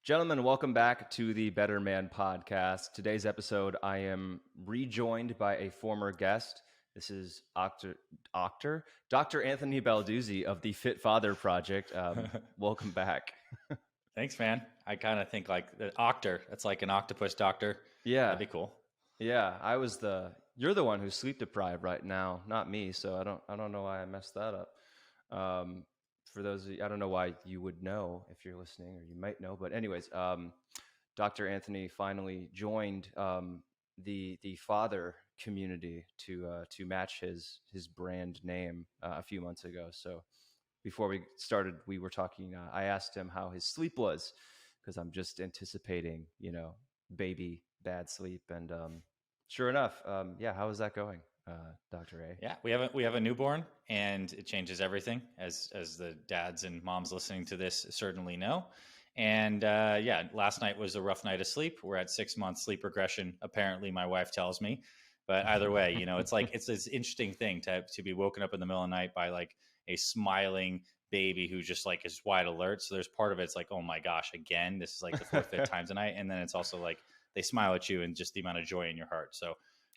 Gentlemen, welcome back to the Better Man podcast. Today's episode, I am rejoined by a former guest. This is Dr. Anthony Balduzzi of the Fit Father Project. Welcome back. Thanks, man. I kind of think like the octor. That's like an octopus doctor. Yeah, That'd be cool. yeah. You're the one who's sleep deprived right now, not me. So I don't know why I messed that up. For those of you, I don't know why you would know if you're listening, or you might know. But anyways, Dr. Anthony finally joined the father community to match his brand name a few months ago. So before we started, we were talking. I asked him how his sleep was because I'm just anticipating, baby bad sleep, and sure enough, yeah. How is that going, Dr. A? Yeah, we have a newborn, and it changes everything, as the dads and moms listening to this certainly know. And yeah, last night was a rough night of sleep. We're at 6 months sleep regression, apparently, my wife tells me. But either way, it's like it's this interesting thing to be woken up in the middle of the night by like a smiling baby who just like is wide alert. So there's part of it's like, oh my gosh, again, this is like the fourth, fifth time tonight. And then it's also like they smile at you and just the amount of joy in your heart. So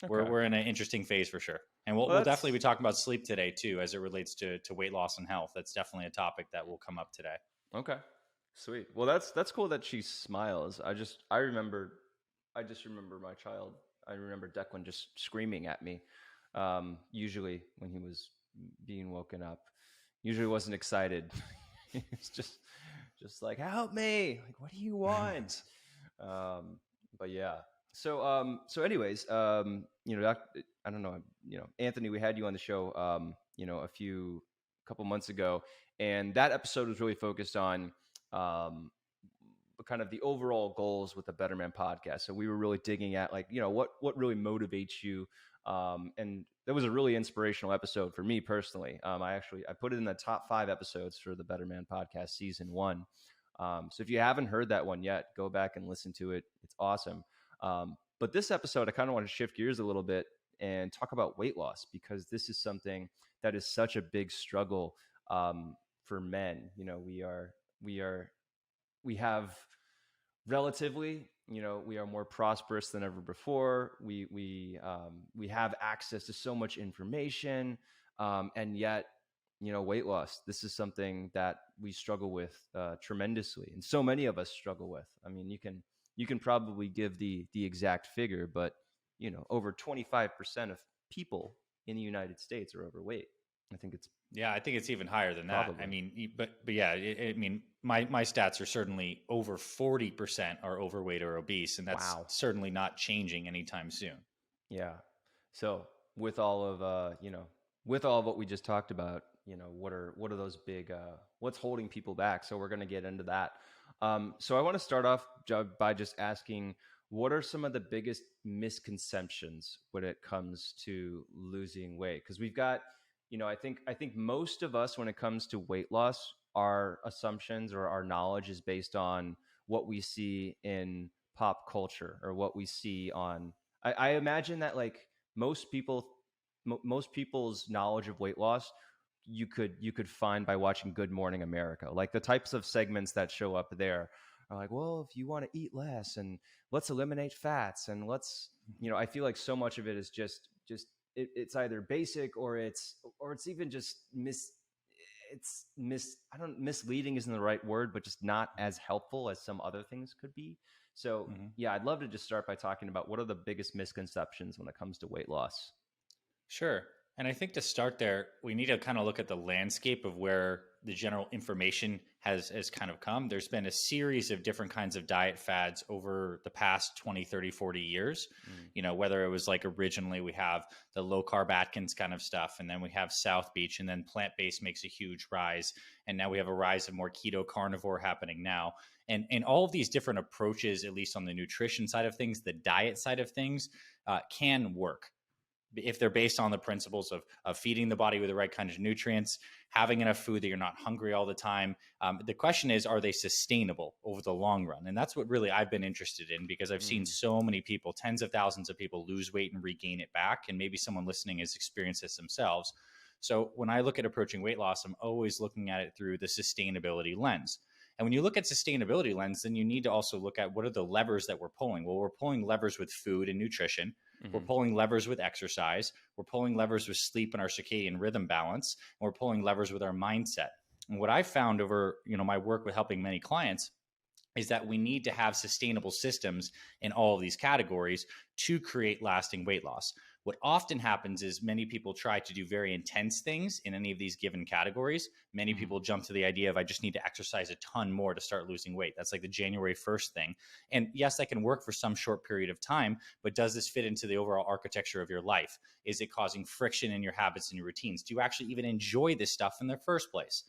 we're in an interesting phase for sure. And we'll definitely be talking about sleep today too, as it relates to weight loss and health. That's definitely a topic that will come up today. Okay, sweet. Well, that's cool that she smiles. I just remember my child. I remember Declan just screaming at me. Usually when he was being woken up, usually wasn't excited. He was just like, help me. Like, what do you want? But yeah. So anyways, I don't know, Anthony, we had you on the show, a couple months ago, and that episode was really focused on, kind of the overall goals with the Better Man podcast. So we were really digging at like, what really motivates you. And that was a really inspirational episode for me personally. I put it in the top 5 episodes for the Better Man podcast season 1. So if you haven't heard that one yet, go back and listen to it. It's awesome. But this episode, I kind of want to shift gears a little bit and talk about weight loss, because this is something that is such a big struggle for men. We have relatively, we are more prosperous than ever before. We have access to so much information, and yet, weight loss, this is something that we struggle with tremendously, and so many of us struggle with. I mean, you can probably give the exact figure, but over 25% of people in the United States are overweight. I think it's even higher than that. Probably. I mean, but yeah, my stats are certainly over 40% are overweight or obese, and that's certainly not changing anytime soon. Yeah. So with all of what we just talked about, what are those big what's holding people back? So we're going to get into that. So I want to start off by just asking, what are some of the biggest misconceptions when it comes to losing weight? Because we've got, I think most of us, when it comes to weight loss, our assumptions or our knowledge is based on what we see in pop culture or what we see on. I imagine that like most people's knowledge of weight loss, you could find by watching Good Morning America. Like the types of segments that show up there are like, well, if you want to eat less and let's eliminate fats and let's, I feel like so much of it is just it's either basic or it's even just misleading isn't the right word, but just not as helpful as some other things could be. So yeah, I'd love to just start by talking about what are the biggest misconceptions when it comes to weight loss. Sure. And I think to start there, we need to kind of look at the landscape of where the general information has kind of come. There's been a series of different kinds of diet fads over the past 20, 30, 40 years. Whether it was like originally we have the low carb Atkins kind of stuff, and then we have South Beach, and then plant-based makes a huge rise. And now we have a rise of more keto carnivore happening now. And all of these different approaches, at least on the nutrition side of things, the diet side of things, can work if they're based on the principles of feeding the body with the right kind of nutrients, having enough food that you're not hungry all the time. The question is, are they sustainable over the long run? And that's what really I've been interested in, because I've seen so many people, tens of thousands of people, lose weight and regain it back. And maybe someone listening has experienced this themselves. So when I look at approaching weight loss, I'm always looking at it through the sustainability lens. And when you look at sustainability lens, then you need to also look at what are the levers that we're pulling. Well, we're pulling levers with food and nutrition. We're Hmm. pulling levers with exercise. We're pulling levers with sleep and our circadian rhythm balance. And we're pulling levers with our mindset. And what I found over, my work with helping many clients is that we need to have sustainable systems in all of these categories to create lasting weight loss. What often happens is many people try to do very intense things in any of these given categories. Many Hmm. people jump to the idea of, I just need to exercise a ton more to start losing weight. That's like the January 1st thing. And yes, that can work for some short period of time, but does this fit into the overall architecture of your life? Is it causing friction in your habits and your routines? Do you actually even enjoy this stuff in the first place?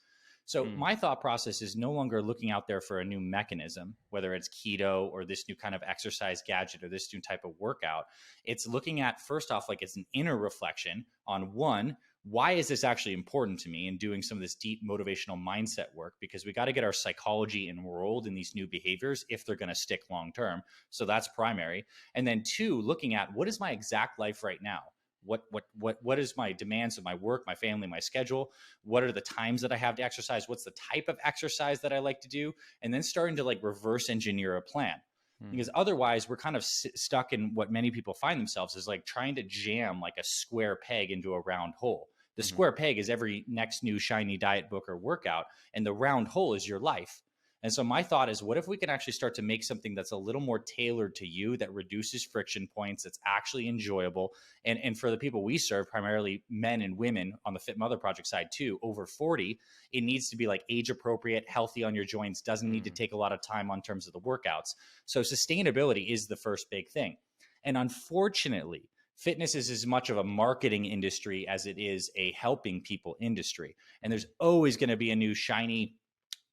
So Mm. my thought process is no longer looking out there for a new mechanism, whether it's keto or this new kind of exercise gadget or this new type of workout. It's looking at, first off, like it's an inner reflection on, one, why is this actually important to me, and doing some of this deep motivational mindset work, because we got to get our psychology enrolled in these new behaviors if they're going to stick long term. So that's primary. And then two, looking at what is my exact life right now? What is my demands of my work, my family, my schedule? What are the times that I have to exercise? What's the type of exercise that I like to do? And then starting to like reverse engineer a plan. Mm. Because otherwise we're kind of stuck in what many people find themselves is like trying to jam like a square peg into a round hole. The Hmm. square peg is every next new shiny diet book or workout, and the round hole is your life. And so my thought is, what if we can actually start to make something that's a little more tailored to you, that reduces friction points, that's actually enjoyable? And for the people we serve, primarily men and women on the Fit Mother Project side too, over 40, it needs to be like age appropriate, healthy on your joints, doesn't need to Mm. take a lot of time on terms of the workouts. So sustainability is the first big thing. And unfortunately, fitness is as much of a marketing industry as it is a helping people industry. And there's always going to be a new shiny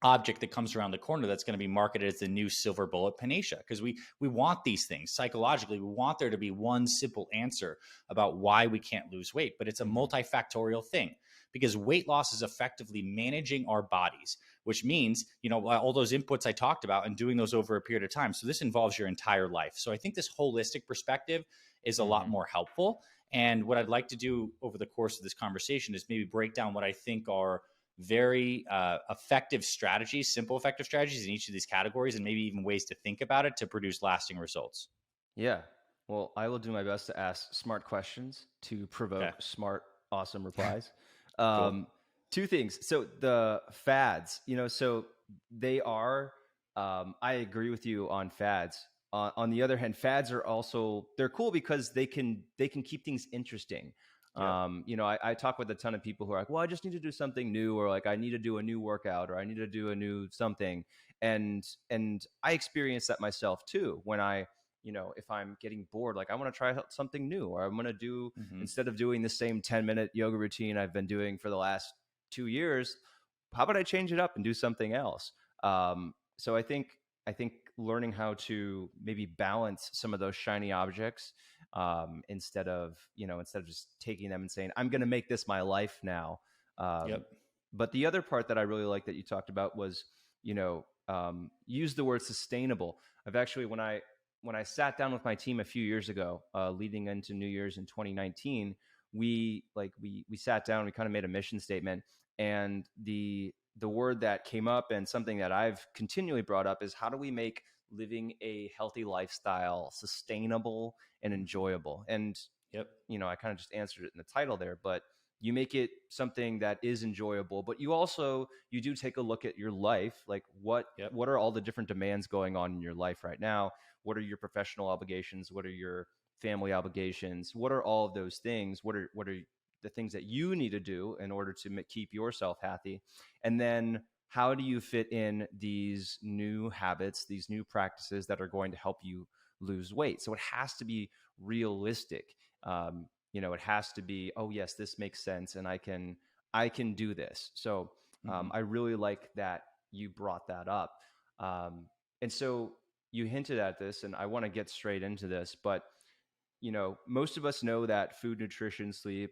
object that comes around the corner that's going to be marketed as the new silver bullet panacea, because we want these things psychologically. We want there to be one simple answer about why we can't lose weight, but it's a Hmm. multifactorial thing, because weight loss is effectively managing our bodies, which means, all those inputs I talked about and doing those over a period of time. So this involves your entire life. So I think this holistic perspective is a lot Hmm. more helpful. And what I'd like to do over the course of this conversation is maybe break down what I think are very effective strategies, simple effective strategies in each of these categories, and maybe even ways to think about it to produce lasting results. Yeah. Well, I will do my best to ask smart questions to Okay, provoke smart, awesome replies. cool. Um, Two things. So the fads, so they are. I agree with you on fads. On the other hand, fads are also they're cool because they can keep things interesting. Yep. I talk with a ton of people who are like, well, I just need to do something new, or like I need to do a new workout, or I need to do a new something, and I experience that myself too when if I'm getting bored, like I want to try something new, or I'm going to do, Hmm. instead of doing the same 10-minute yoga routine I've been doing for the last 2 years, how about I change it up and do something else? So I think learning how to maybe balance some of those shiny objects, instead of just taking them and saying, I'm going to make this my life now. Um, Yep. but the other part that I really like that you talked about was, use the word sustainable. I've actually, when I sat down with my team a few years ago, leading into New Year's in 2019, we sat down, we kind of made a mission statement, and the word that came up and something that I've continually brought up is, how do we make living a healthy lifestyle sustainable and enjoyable? And Yep. I kind of just answered it in the title there, but you make it something that is enjoyable, but you do take a look at your life, like what Yep. what are all the different demands going on in your life right now? What are your professional obligations? What are your family obligations? What are all of those things? What are the things that you need to do in order to keep yourself happy? And then how do you fit in these new habits, these new practices that are going to help you lose weight? So it has to be realistic. It has to be, oh yes, this makes sense, and I can do this. So Hmm. I really like that you brought that up. And so you hinted at this, and I want to get straight into this, but most of us know that food, nutrition, sleep,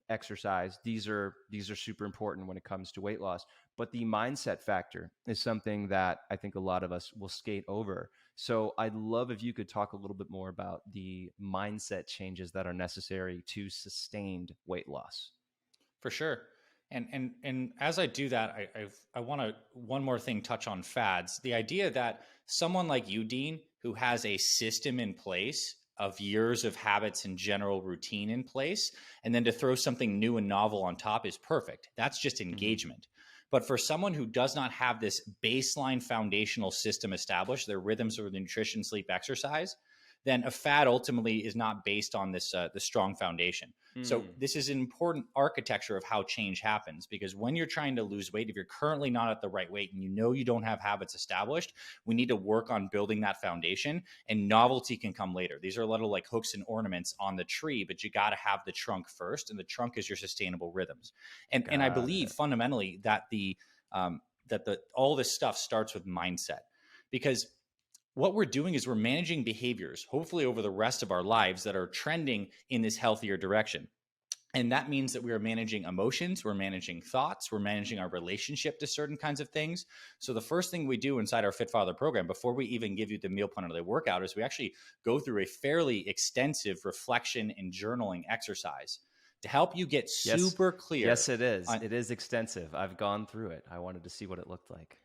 exercise, these are super important when it comes to weight loss. But the mindset factor is something that I think a lot of us will skate over. So I'd love if you could talk a little bit more about the mindset changes that are necessary to sustained weight loss. For sure. And as I do that, I want to one more thing touch on fads. The idea that someone like you, Dean, who has a system in place of years of habits and general routine in place, and then to throw something new and novel on top is perfect. That's just Hmm. engagement. But for someone who does not have this baseline foundational system established, their rhythms of nutrition, sleep, exercise, then a fad ultimately is not based on this the strong foundation. So Mm. this is an important architecture of how change happens, because when you're trying to lose weight, if you're currently not at the right weight and you know you don't have habits established, we need to work on building that foundation, and novelty can come later. These are little like hooks and ornaments on the tree, but you got to have the trunk first, and the trunk is your sustainable rhythms. And I Got believe it. fundamentally that the all this stuff starts with mindset, because what we're doing is we're managing behaviors, hopefully over the rest of our lives, that are trending in this healthier direction. And that means that we are managing emotions, we're managing thoughts, we're managing our relationship to certain kinds of things. So the first thing we do inside our Fit Father program, before we even give you the meal plan or the workout, is we actually go through a fairly extensive reflection and journaling exercise to help you get Yes. super clear Yes, it is. on. It is extensive. I've gone through it. I wanted to see what it looked like.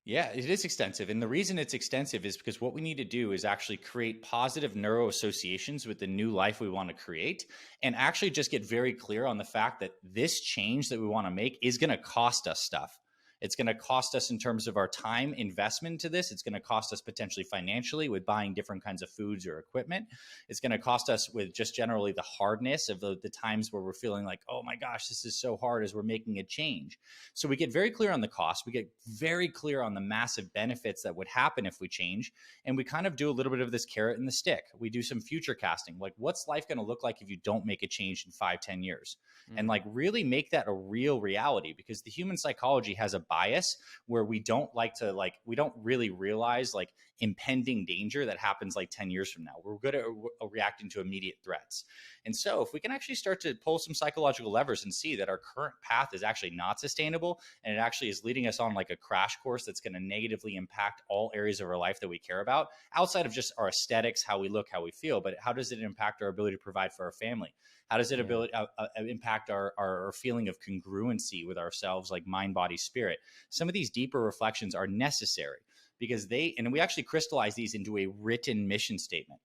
Yeah, it is extensive. And the reason it's extensive is because what we need to do is actually create positive neuro associations with the new life we want to create, and actually just get very clear on the fact that this change that we want to make is going to cost us stuff. It's going to cost us in terms of our time investment to this. It's going to cost us potentially financially with buying different kinds of foods or equipment. It's going to cost us with just generally the hardness of the times where we're feeling like, oh my gosh, this is so hard as we're making a change. So we get very clear on the cost. We get very clear on the massive benefits that would happen if we change. And we kind of do a little bit of this carrot and the stick. We do some future casting, like what's life going to look like if you don't make a change in 5, 10 years? And Mm. like really make that a real reality, because the human psychology has a bias where we don't like to, like, we don't really realize like impending danger that happens like 10 years from now. We're good at reacting to immediate threats. And so, if we can actually start to pull some psychological levers and see that our current path is actually not sustainable, and it actually is leading us on like a crash course that's going to negatively impact all areas of our life that we care about, outside of just our aesthetics, how we look, how we feel, but how does it impact our ability to provide for our family? How does it Yeah. impact our feeling of congruency with ourselves, like mind, body, spirit? Some of these deeper reflections are necessary, because and we actually crystallize these into a written mission statement.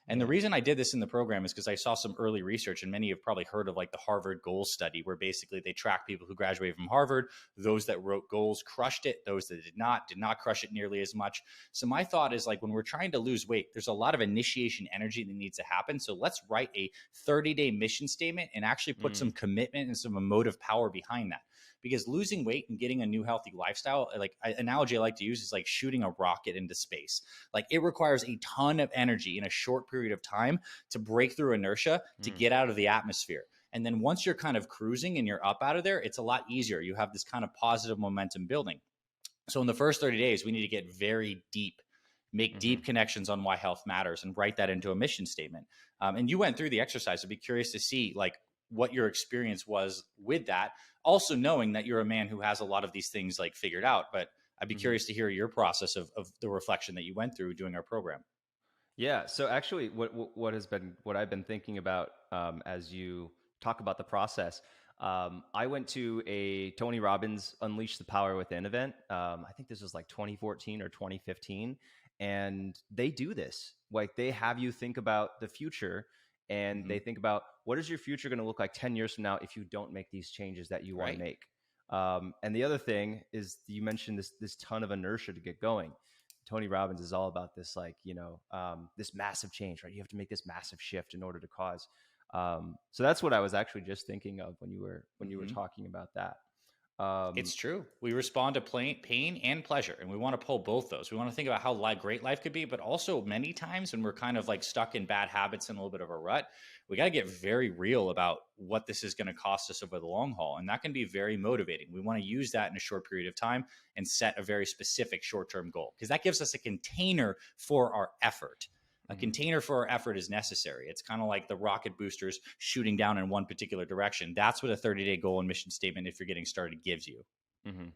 And the Yeah. reason I did this in the program is because I saw some early research, and many have probably heard of like the Harvard Goals Study, where basically they track people who graduated from Harvard. Those that wrote goals crushed it. Those that did not crush it nearly as much. So my thought is, like, when we're trying to lose weight, there's a lot of initiation energy that needs to happen. So let's write a 30-day mission statement and actually put Mm. some commitment and some emotive power behind that. Because losing weight and getting a new healthy lifestyle, like analogy I like to use is like shooting a rocket into space. Like, it requires a ton of energy in a short period of time to break through inertia, to Mm. get out of the atmosphere. And then once you're kind of cruising and you're up out of there, it's a lot easier. You have this kind of positive momentum building. So in the first 30 days, we need to get very deep, make Hmm. deep connections on why health matters, and write that into a mission statement. And you went through the exercise. I'd be curious to see like what your experience was with that. Also knowing that you're a man who has a lot of these things like figured out, but I'd be Hmm. curious to hear your process of the reflection that you went through doing our program. Yeah. So actually, what I've been thinking about as you talk about the process, I went to a Tony Robbins Unleash the Power Within event. I think this was like 2014 or 2015, and they do this. Like, they have you think about the future, and Mm-hmm. they think about what is your future going to look like 10 years from now if you don't make these changes that you want to Right. make. And the other thing is, you mentioned this ton of inertia to get going. Tony Robbins is all about this, like, this massive change, right? You have to make this massive shift in order to cause. So that's what I was actually just thinking of when you were Mm-hmm. talking about that. It's Um, true. We respond to pain and pleasure, and we want to pull both those. We want to think about how great life could be, but also many times when we're kind of like stuck in bad habits and a little bit of a rut, we got to get very real about what this is going to cost us over the long haul. And that can be very motivating. We want to use that in a short period of time and set a very specific short term goal, because that gives us a container for our effort. A mhm, container for our effort is necessary. It's kind of like the rocket boosters shooting down in one particular direction. That's what a 30-day goal and mission statement, if you're getting started, gives you. mhm.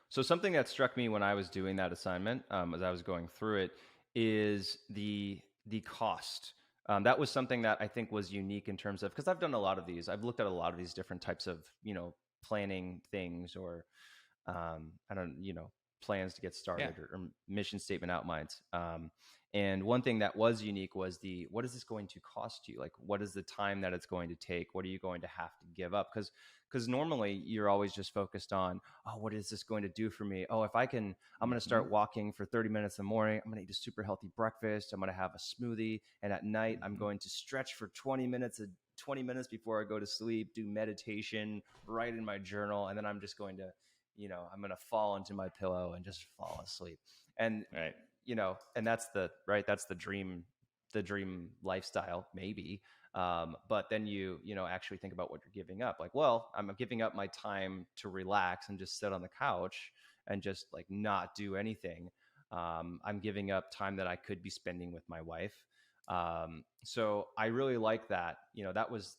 So something that struck me when I was doing that assignment, as I was going through it, is the cost. That was something that I think was unique in terms of, because I've done a lot of these. I've looked at a lot of these different types of planning things, or I don't, plans to get Yeah. started, or mission statement outlines. And one thing that was unique was what is this going to cost you? Like, what is the time that it's going to take? What are you going to have to give up? Because normally you're always just focused on, oh, what is this going to do for me? Oh, if I'm going to Hmm. start walking for 30 minutes in the morning. I'm going to eat a super healthy breakfast. I'm going to have a smoothie. And at night, I'm Hmm. going to stretch for 20 minutes before I go to sleep, do meditation, write in my journal. And then I'm just going to, I'm going to fall into my pillow and just fall asleep. And, Right. and that's the dream lifestyle, maybe. But then actually think about what you're giving up. Like, well, I'm giving up my time to relax and just sit on the couch and just like not do anything. I'm giving up time that I could be spending with my wife. So I really like that. That was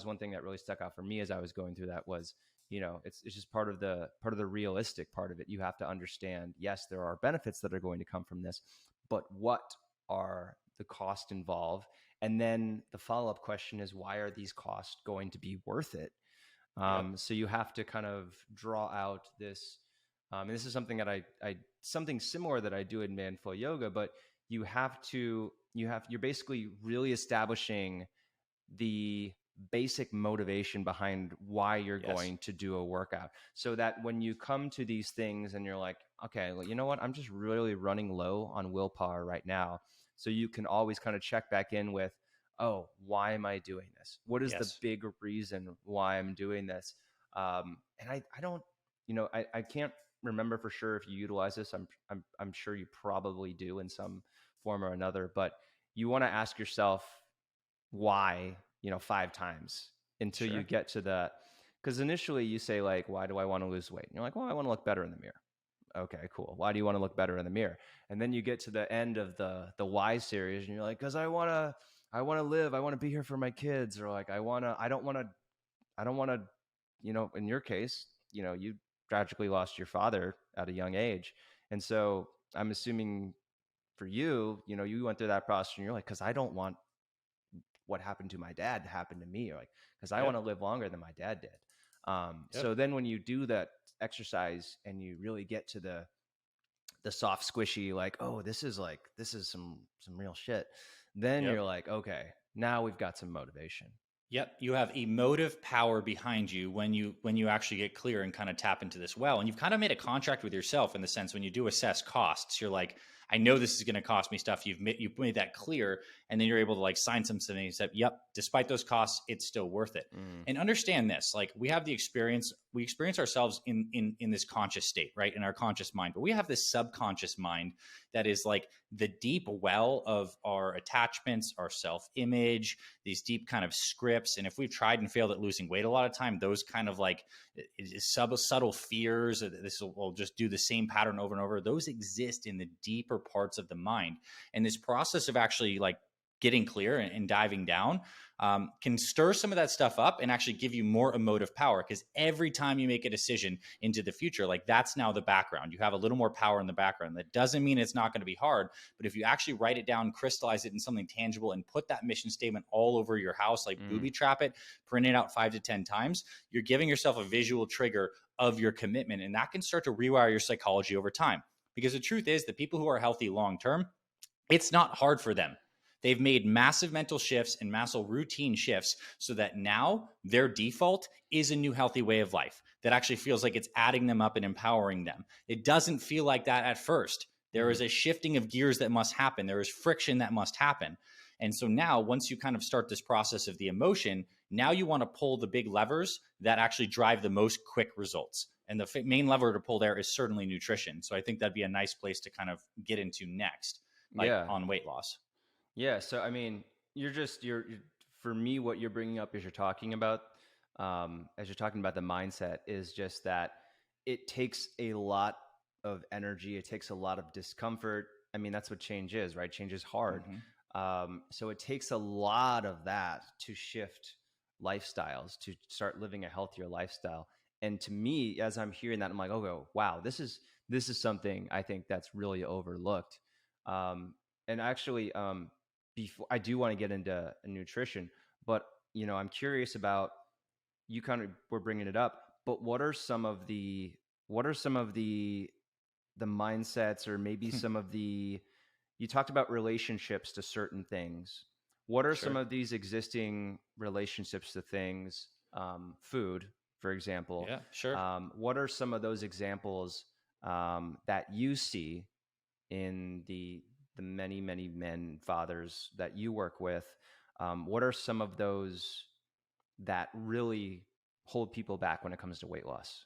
one thing that really stuck out for me as I was going through that was, it's just part of the realistic part of it. You have to understand, yes, there are benefits that are going to come from this, but what are the costs involved? And then the follow-up question is, why are these costs going to be worth it? Yep. So you have to kind of draw out this. And this is something that I something similar that I do in Manful Yoga, but you're basically really establishing the basic motivation behind why you're Yes. going to do a workout, so that when you come to these things and you're like, okay, well, you know what, I'm just really running low on willpower right now. So you can always kind of check back in with, oh, why am I doing this? What is the Yes. big reason why I'm doing this? And I don't, I can't remember for sure if you utilize this. I'm sure you probably do in some form or another, but you want to ask yourself why, 5 times until you Sure. get to the, because initially you say, like, why do I want to lose weight? And you're like, well, I want to look better in the mirror. Okay, cool. Why do you want to look better in the mirror? And then you get to the end of the why series and you're like, because I want to live, I want to be here for my kids, or like I don't want to, in your case, you tragically lost your father at a young age. And so I'm assuming for you, you went through that process and you're like, because I don't want what happened to my dad happened to me, or like, because I want Yep. to live longer than my dad did. Yep. So then when you do that exercise and you really get to the soft, squishy, like, oh, this is some real shit, then Yep. you're like, okay, now we've got some motivation. Yep, you have emotive power behind you when you actually get clear and kind of tap into this well. And you've kind of made a contract with yourself in the sense when you do assess costs, you're like, I know this is going to cost me stuff. You've made that clear, and then you're able to like sign something and say, yep, despite those costs, it's still worth it. Mm, And understand this, like we experience ourselves in this conscious state, right? In our conscious mind, but we have this subconscious mind that is like the deep well of our attachments, our self-image, these deep kind of scripts. And if we've tried and failed at losing weight a lot of time, those kind of like subtle fears, this will just do the same pattern over and over, those exist in the deeper parts of the mind. And this process of actually like getting clear and diving down can stir some of that stuff up and actually give you more emotive power, because every time you make a decision into the future, like that's now the background. You have a little more power in the background. That doesn't mean it's not going to be hard, but if you actually write it down, crystallize it in something tangible, and put that mission statement all over your house, like mm, booby trap it, print it out 5 to 10 times, you're giving yourself a visual trigger of your commitment. And that can start to rewire your psychology over time. Because the truth is, the people who are healthy long term, it's not hard for them. They've made massive mental shifts and massive routine shifts so that now their default is a new healthy way of life that actually feels like it's adding them up and empowering them. It doesn't feel like that at first. There mm. is a shifting of gears that must happen. There is friction that must happen. And so now, once you kind of start this process of the emotion, now you want to pull the big levers that actually drive the most quick results. And the main lever to pull there is certainly nutrition. So I think that'd be a nice place to kind of get into next, like Yeah. on weight loss. Yeah. So, I mean, for me, what you're bringing up as you're talking about the mindset, is just that it takes a lot of energy. It takes a lot of discomfort. I mean, that's what change is, right? Change is hard. Mm-hmm. So it takes a lot of that to shift lifestyles, to start living a healthier lifestyle. And to me, as I'm hearing that, I'm like, oh, wow, this is something I think that's really overlooked. And actually, before I do want to get into nutrition, but I'm curious about, you kind of were bringing it up. but what are some of the mindsets, or maybe some of the, you talked about relationships to certain things. What are some Sure. of these existing relationships to things? Food, for example. Yeah, sure. What are some of those examples that you see in the many many men fathers that you work with? What are some of those that really hold people back when it comes to weight loss?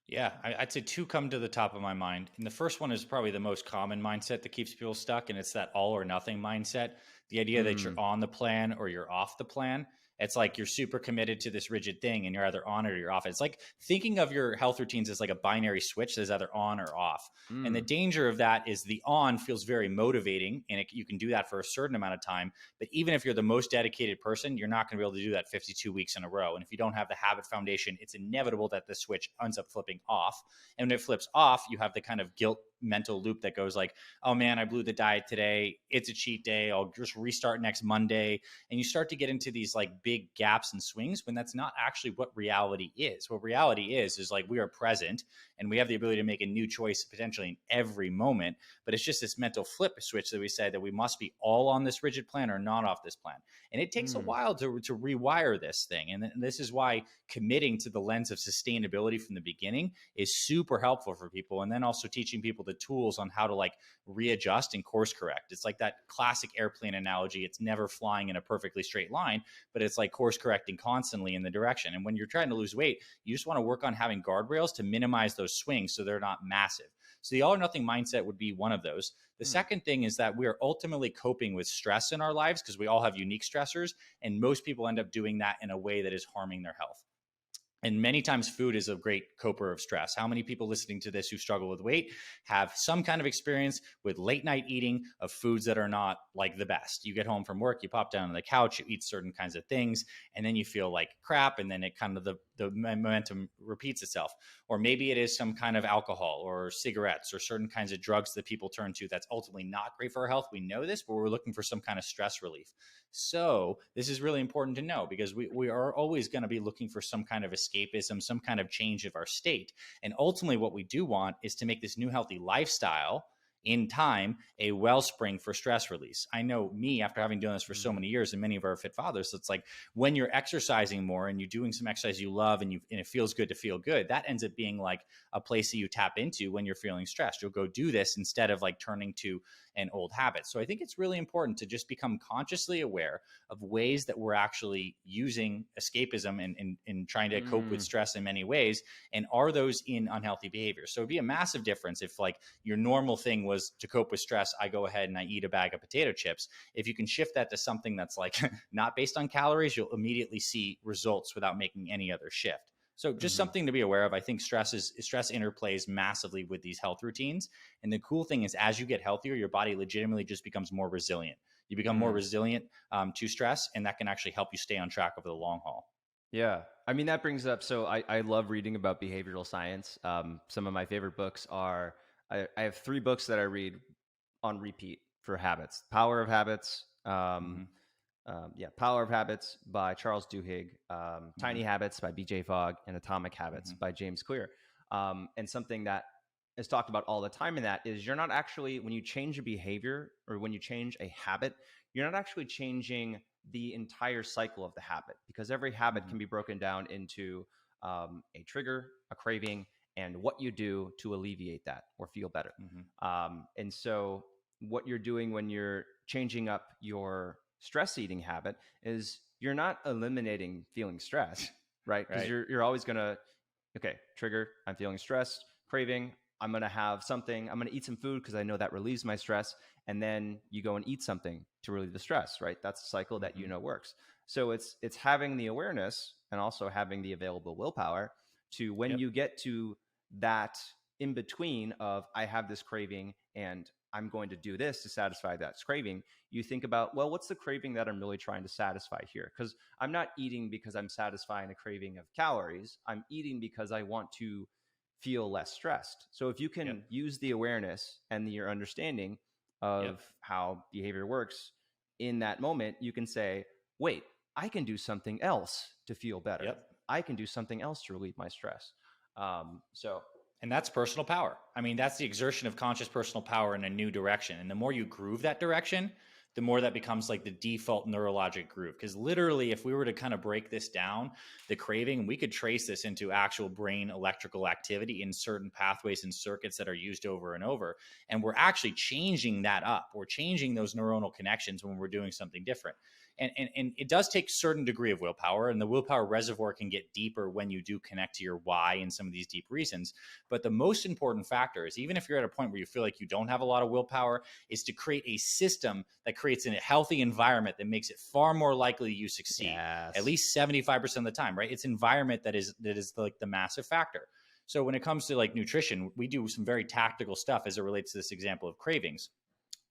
Yeah, I'd say two come to the top of my mind. And the first one is probably the most common mindset that keeps people stuck, and it's that all or nothing mindset. The idea that you're Mm, on the plan or you're off the plan. It's like you're super committed to this rigid thing and you're either on it or you're off. It's like thinking of your health routines as like a binary switch that's either on or off. And the mm, danger of that is the on feels very motivating and you can do that for a certain amount of time. But even if you're the most dedicated person, you're not going to be able to do that 52 weeks in a row. And if you don't have the habit foundation, it's inevitable that the switch ends up flipping off. And when it flips off, you have the kind of guilt mental loop that goes like, oh man, I blew the diet today. It's a cheat day. I'll just restart next Monday. And you start to get into these like big gaps and swings when that's not actually what reality is. What reality is like we are present and we have the ability to make a new choice potentially in every moment. But it's just this mental flip switch that we say that we must be all on this rigid plan or not off this plan. And it takes a mm, while to rewire this thing. And this is why committing to the lens of sustainability from the beginning is super helpful for people. And then also teaching people the tools on how to like readjust and course correct. It's like that classic airplane analogy. It's never flying in a perfectly straight line, but it's like course correcting constantly in the direction. And when you're trying to lose weight, you just want to work on having guardrails to minimize those swings so they're not massive. So the all or nothing mindset would be one of those. The mm, second thing is that we are ultimately coping with stress in our lives because we all have unique stressors, and most people end up doing that in a way that is harming their health. And many times food is a great coper of stress. How many people listening to this who struggle with weight have some kind of experience with late night eating of foods that are not like the best? You get home from work, you pop down on the couch, you eat certain kinds of things, and then you feel like crap, and then it kind of the momentum repeats itself. Or maybe it is some kind of alcohol or cigarettes or certain kinds of drugs that people turn to that's ultimately not great for our health. We know this, but we're looking for some kind of stress relief. So this is really important to know because we are always going to be looking for some kind of escapism, some kind of change of our state. And ultimately, what we do want is to make this new healthy lifestyle in time a wellspring for stress release. I know me, after having done this for so mm, many years and many of our fit fathers, it's like when you're exercising more and you're doing some exercise you love and it feels good to feel good, that ends up being like a place that you tap into when you're feeling stressed. You'll go do this instead of like turning to an old habit. So I think it's really important to just become consciously aware of ways that we're actually using escapism and trying to cope with mm. stress in many ways. And are those in unhealthy behavior? So it'd be a massive difference if like your normal thing was to cope with stress, I go ahead and I eat a bag of potato chips. If you can shift that to something that's like not based on calories, you'll immediately see results without making any other shift. So just Hmm. something to be aware of. I think stress interplays massively with these health routines. And the cool thing is as you get healthier, your body legitimately just becomes more resilient. You become more Mm. resilient to stress, and that can actually help you stay on track over the long haul. Yeah. I mean, that brings up, so I love reading about behavioral science. Some of my favorite books are, I have three books that I read on repeat for habits. Power of Habits, Mm-hmm. yeah, Power of Habits by Charles Duhigg, Mm-hmm. Tiny Habits by BJ Fogg, and Atomic Habits Mm-hmm. by James Clear. And something that is talked about all the time in that is you're not actually, when you change a behavior or when you change a habit, you're not actually changing the entire cycle of the habit, because every habit Mm-hmm. can be broken down into a trigger, a craving, and what you do to alleviate that or feel better. Mm-hmm. And so, what you're doing when you're changing up your stress eating habit is you're not eliminating feeling stressed, right? Because Right. you're always gonna, okay, trigger, I'm feeling stressed, craving, I'm gonna have something, I'm gonna eat some food because I know that relieves my stress, and then you go and eat something to relieve the stress, right? That's a cycle that Mm-hmm. works. So it's having the awareness and also having the available willpower to, when Yep. you get to that in between of I have this craving and I'm going to do this to satisfy that craving, you think about, well, what's the craving that I'm really trying to satisfy here? Because I'm not eating because I'm satisfying a craving of calories. I'm eating because I want to feel less stressed. So if you Yep. can use the awareness and your understanding Yep. of how behavior works in that moment, you can say, wait, I can do something else to feel better. Yep. I can do something else to relieve my stress. So And that's personal power. I mean, that's the exertion of conscious personal power in a new direction. And the more you groove that direction, the more that becomes like the default neurologic groove. Because literally, if we were to kind of break this down, the craving, we could trace this into actual brain electrical activity in certain pathways and circuits that are used over and over. And we're actually changing that up. We're changing those neuronal connections when we're doing something different. And it does take a certain degree of willpower, and the willpower reservoir can get deeper when you do connect to your why and some of these deep reasons. But the most important factor is, even if you're at a point where you feel like you don't have a lot of willpower, is to create a system that creates a healthy environment that makes it far more likely you succeed. yes. At least 75% of the time, right? It's environment that is like the massive factor. So when it comes to like nutrition, we do some very tactical stuff as it relates to this example of cravings.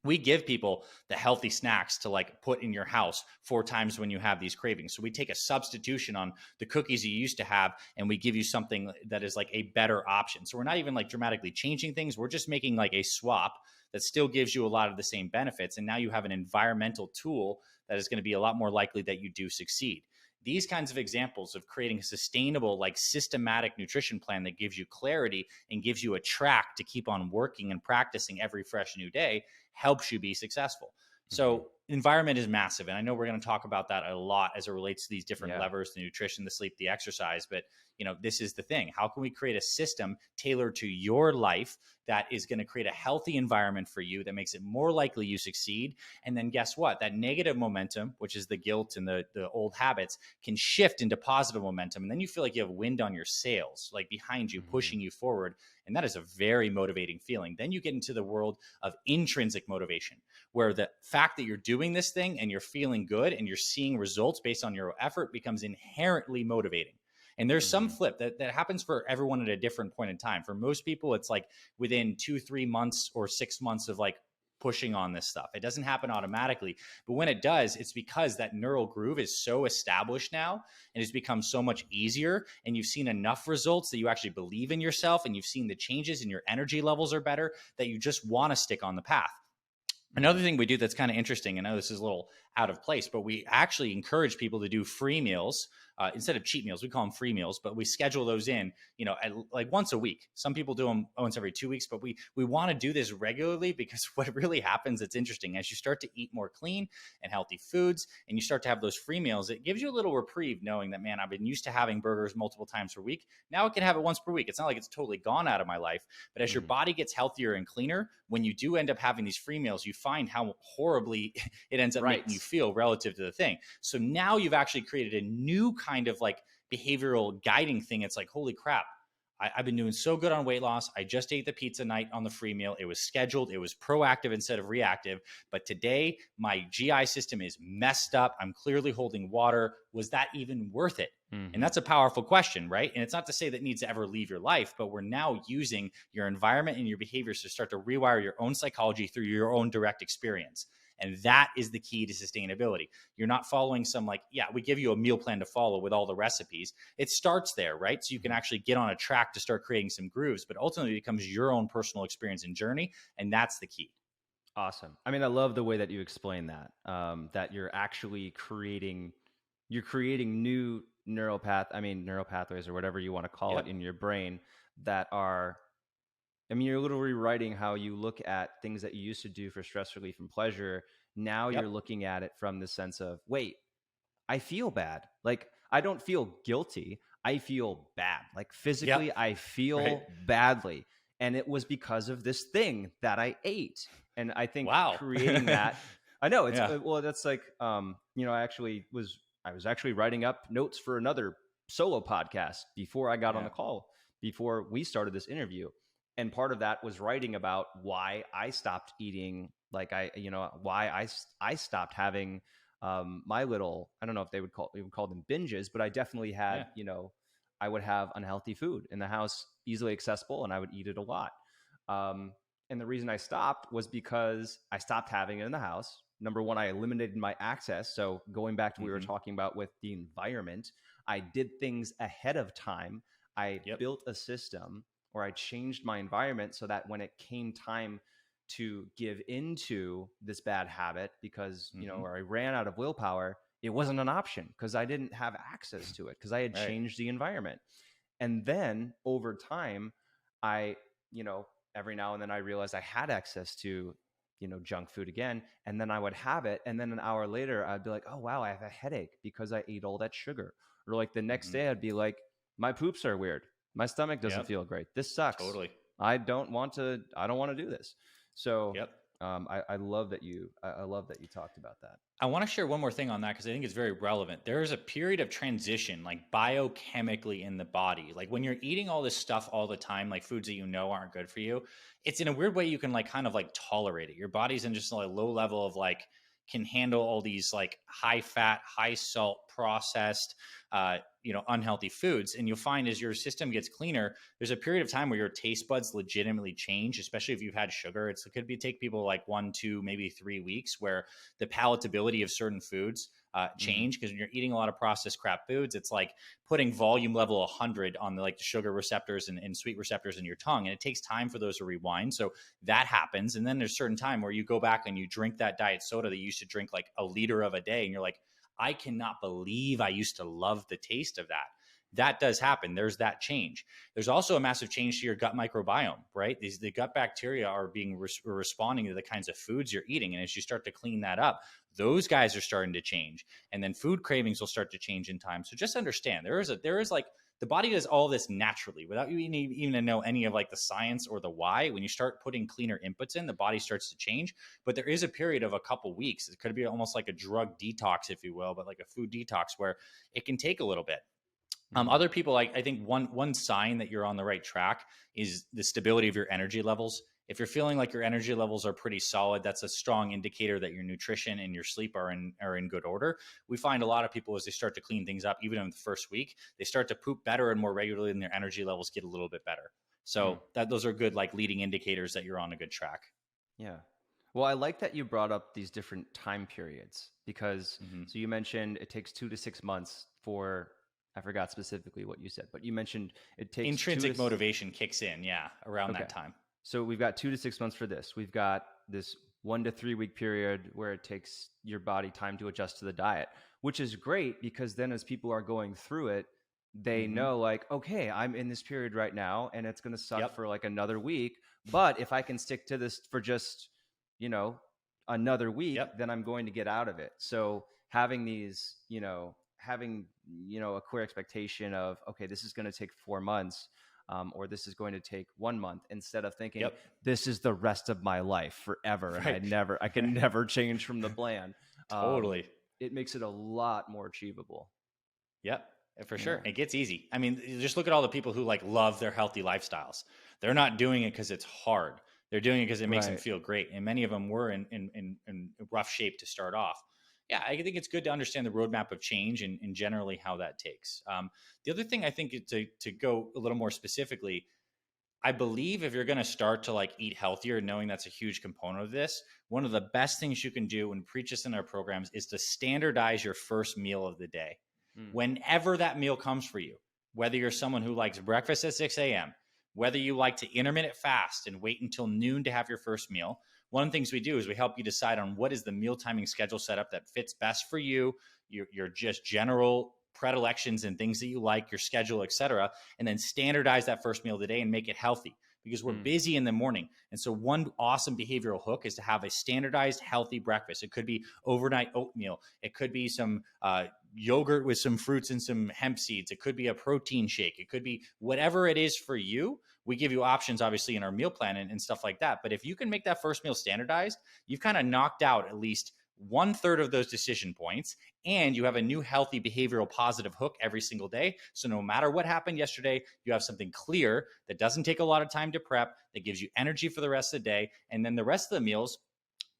We give people the healthy snacks to like put in your house 4 times when you have these cravings. So we take a substitution on the cookies you used to have, and we give you something that is like a better option. So we're not even like dramatically changing things. We're just making like a swap that still gives you a lot of the same benefits. And now you have an environmental tool that is going to be a lot more likely that you do succeed. These kinds of examples of creating a sustainable, like systematic nutrition plan that gives you clarity and gives you a track to keep on working and practicing every fresh new day helps you be successful. So environment is massive. And I know we're going to talk about that a lot as it relates to these different levers, the nutrition, the sleep, the exercise. But, this is the thing. How can we create a system tailored to your life that is going to create a healthy environment for you that makes it more likely you succeed? And then guess what? That negative momentum, which is the guilt and the old habits, can shift into positive momentum. And then you feel like you have wind on your sails, like behind you, pushing you forward. And that is a very motivating feeling. Then you get into the world of intrinsic motivation, where the fact that you're doing this thing and you're feeling good and you're seeing results based on your effort becomes inherently motivating. And there's some flip that happens for everyone at a different point in time. For most people, it's like within 2-3 months or 6 months of like pushing on this stuff. It doesn't happen automatically. But when it does, it's because that neural groove is so established now and it's become so much easier. And you've seen enough results that you actually believe in yourself, and you've seen the changes and your energy levels are better, that you just want to stick on the path. Another thing we do that's kind of interesting, I know this is a little out of place, but we actually encourage people to do free meals. Instead of cheat meals, we call them free meals, but we schedule those in, like once a week. Some people do them once every 2 weeks, but we want to do this regularly, because what really happens, it's interesting, as you start to eat more clean and healthy foods and you start to have those free meals, it gives you a little reprieve knowing that, man, I've been used to having burgers multiple times per week. Now I can have it once per week. It's not like it's totally gone out of my life, but as your body gets healthier and cleaner, when you do end up having these free meals, you find how horribly it ends up making you feel relative to the thing. So now you've actually created a new kind of like behavioral guiding thing. It's like, holy crap, I've been doing so good on weight loss. I just ate the pizza night on the free meal. It was scheduled. It was proactive instead of reactive. But today my GI system is messed up. I'm clearly holding water. Was that even worth it? And that's a powerful question, right? And it's not to say that needs to ever leave your life, but we're now using your environment and your behaviors to start to rewire your own psychology through your own direct experience. And that is the key to sustainability. You're not following some we give you a meal plan to follow with all the recipes. It starts there, right? So you can actually get on a track to start creating some grooves, but ultimately it becomes your own personal experience and journey. And that's the key. Awesome. I mean, I love the way that you explain that, that you're actually creating new neural pathways or whatever you want to call it in your brain that are, I mean, you're literally writing how you look at things that you used to do for stress relief and pleasure. Now you're looking at it from the sense of, wait, I feel bad. Like, I don't feel guilty. I feel bad. Like physically, I feel badly. And it was because of this thing that I ate. And I think creating that, I know it's, well, that's like, I was actually writing up notes for another solo podcast before I got on the call, before we started this interview. And part of that was writing about why I stopped eating, why I stopped having my little, I don't know if we would call them binges, but I definitely had, I would have unhealthy food in the house, easily accessible, and I would eat it a lot. And the reason I stopped was because I stopped having it in the house. Number one, I eliminated my access. So going back to what we were talking about with the environment, I did things ahead of time. I built a system, or I changed my environment so that when it came time to give into this bad habit, because, or I ran out of willpower, it wasn't an option because I didn't have access to it because I had Right. changed the environment. And then over time, I, you know, every now and then I realized I had access to, junk food again. And then I would have it. And then an hour later, I'd be like, oh, wow, I have a headache because I ate all that sugar. Or like the next Mm-hmm. day, I'd be like, my poops are weird. My stomach doesn't Yep. feel great. This sucks. Totally. I don't want to do this. So Yep. I love that I love that you talked about that. I want to share one more thing on that because I think it's very relevant. There is a period of transition, like biochemically in the body. Like when you're eating all this stuff all the time, like foods that you know aren't good for you, it's in a weird way you can like kind of like tolerate it. Your body's in just like low level of like can handle all these like high fat, high salt, processed, unhealthy foods. And you'll find as your system gets cleaner, there's a period of time where your taste buds legitimately change, especially if you've had sugar. It could be take people like 1, 2, maybe 3 weeks where the palatability of certain foods change, because when you're eating a lot of processed crap foods, it's like putting volume level 100 on the like the sugar receptors and sweet receptors in your tongue, and it takes time for those to rewind. So that happens, and then there's a certain time where you go back and you drink that diet soda that you used to drink like a liter of a day, and you're like, I cannot believe I used to love the taste of that. That does happen. There's that change. There's also a massive change to your gut microbiome, right? The gut bacteria are being responding to the kinds of foods you're eating. And as you start to clean that up, those guys are starting to change. And then food cravings will start to change in time. So just understand there is like the body does all this naturally without you even to know any of like the science or the why. When you start putting cleaner inputs in, the body starts to change. But there is a period of a couple weeks. It could be almost like a drug detox, if you will, but like a food detox where it can take a little bit. Other people, like I think one sign that you're on the right track is the stability of your energy levels. If you're feeling like your energy levels are pretty solid, that's a strong indicator that your nutrition and your sleep are in good order. We find a lot of people as they start to clean things up, even in the first week, they start to poop better and more regularly, and their energy levels get a little bit better. So those are good like leading indicators that you're on a good track. Yeah. Well, I like that you brought up these different time periods because so you mentioned it takes 2 to 6 months for, I forgot specifically what you said, but you mentioned it takes intrinsic motivation kicks in, around that time. So we've got 2 to 6 months for this. We've got this 1 to 3 week period where it takes your body time to adjust to the diet, which is great because then as people are going through it, they know like, okay, I'm in this period right now and it's going to suck for like another week. But if I can stick to this for just, another week, then I'm going to get out of it. So having these, a clear expectation of, okay, this is going to take 4 months, or this is going to take 1 month, instead of thinking this is the rest of my life forever. Right. And I can never change from the plan. Totally. It makes it a lot more achievable. Yep. For sure. It gets easy. I mean, just look at all the people who like love their healthy lifestyles. They're not doing it because it's hard. They're doing it because it makes them feel great. And many of them were in rough shape to start off. Yeah, I think it's good to understand the roadmap of change and generally how that takes. The other thing I think to go a little more specifically, I believe if you're going to start to like eat healthier, knowing that's a huge component of this, one of the best things you can do and preach this in our programs is to standardize your first meal of the day. Whenever that meal comes for you, whether you're someone who likes breakfast at 6 a.m., whether you like to intermittent fast and wait until noon to have your first meal, one of the things we do is we help you decide on what is the meal timing schedule setup that fits best for you, your just general predilections and things that you like, your schedule, et cetera, and then standardize that first meal of the day and make it healthy because we're busy in the morning. And so one awesome behavioral hook is to have a standardized healthy breakfast. It could be overnight oatmeal. It could be some yogurt with some fruits and some hemp seeds. It could be a protein shake. It could be whatever it is for you. We give you options, obviously, in our meal plan and stuff like that. But if you can make that first meal standardized, you've kind of knocked out at least 1/3 of those decision points, and you have a new healthy behavioral positive hook every single day. So no matter what happened yesterday, you have something clear that doesn't take a lot of time to prep, that gives you energy for the rest of the day. And then the rest of the meals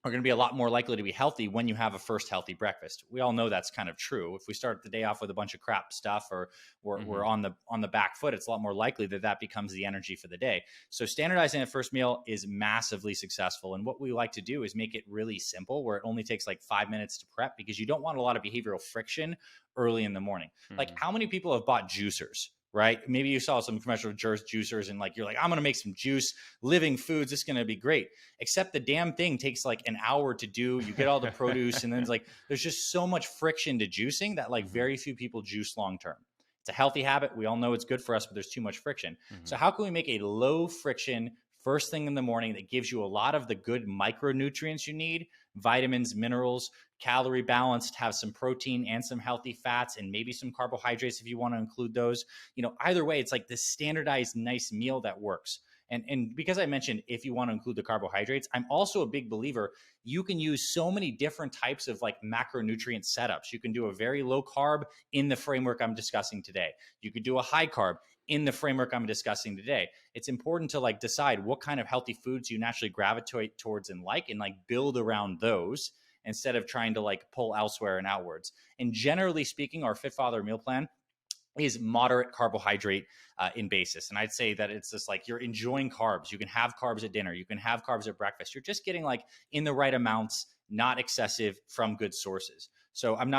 are going to be a lot more likely to be healthy when you have a first healthy breakfast. We all know that's kind of true. If we start the day off with a bunch of crap stuff or we're on the back foot, it's a lot more likely that becomes the energy for the day. So standardizing a first meal is massively successful. And what we like to do is make it really simple where it only takes like 5 minutes to prep because you don't want a lot of behavioral friction early in the morning. Like how many people have bought juicers, right? Maybe you saw some commercial juicers and like, you're like, I'm going to make some juice, living foods. It's going to be great. Except the damn thing takes like an hour to do. You get all the produce and then it's like, there's just so much friction to juicing that like Mhm. very few people juice long-term. It's a healthy habit. We all know it's good for us, but there's too much friction. So Mhm. how can we make a low friction first thing in the morning that gives you a lot of the good micronutrients you need, vitamins, minerals, calorie balanced, have some protein and some healthy fats and maybe some carbohydrates if you want to include those. Either way, it's like this standardized nice meal that works. And because I mentioned if you want to include the carbohydrates, I'm also a big believer you can use so many different types of like macronutrient setups. You can do a very low carb in the framework I'm discussing today. You could do a high carb in the framework I'm discussing today. It's important to like decide what kind of healthy foods you naturally gravitate towards and like build around those instead of trying to like pull elsewhere and outwards. And generally speaking, our Fit Father meal plan is moderate carbohydrate in basis. And I'd say that it's just like you're enjoying carbs. You can have carbs at dinner. You can have carbs at breakfast. You're just getting like in the right amounts, not excessive from good sources. So I'm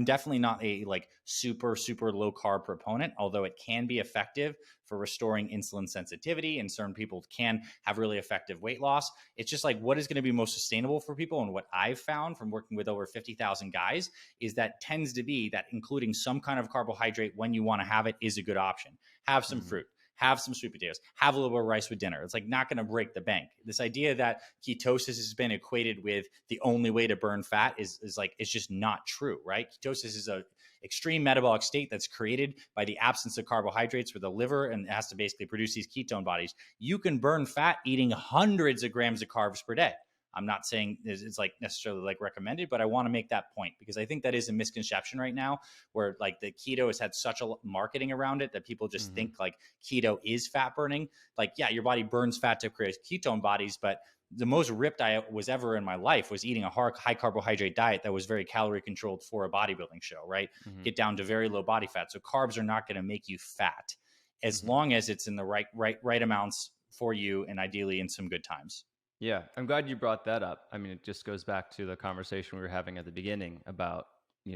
definitely not a like super, super low carb proponent, although it can be effective for restoring insulin sensitivity. And certain people can have really effective weight loss. It's just like what is going to be most sustainable for people. And what I've found from working with over 50,000 guys is that tends to be that including some kind of carbohydrate when you want to have it is a good option. Have some Mhm. fruit, have some sweet potatoes, have a little bit of rice with dinner. It's like not going to break the bank. This idea that ketosis has been equated with the only way to burn fat is like, it's just not true, right? Ketosis is a extreme metabolic state that's created by the absence of carbohydrates for the liver and it has to basically produce these ketone bodies. You can burn fat eating hundreds of grams of carbs per day. I'm not saying it's like necessarily like recommended, but I want to make that point because I think that is a misconception right now where like the keto has had such a marketing around it that people just Mhm. think like keto is fat burning. Like, yeah, your body burns fat to create ketone bodies, but the most ripped I was ever in my life was eating a high carbohydrate diet that was very calorie controlled for a bodybuilding show, right? Mhm. Get down to very low body fat. So carbs are not going to make you fat as Mhm. long as it's in the right amounts for you and ideally in some good times. Yeah, I'm glad you brought that up. I mean, it just goes back to the conversation we were having at the beginning about,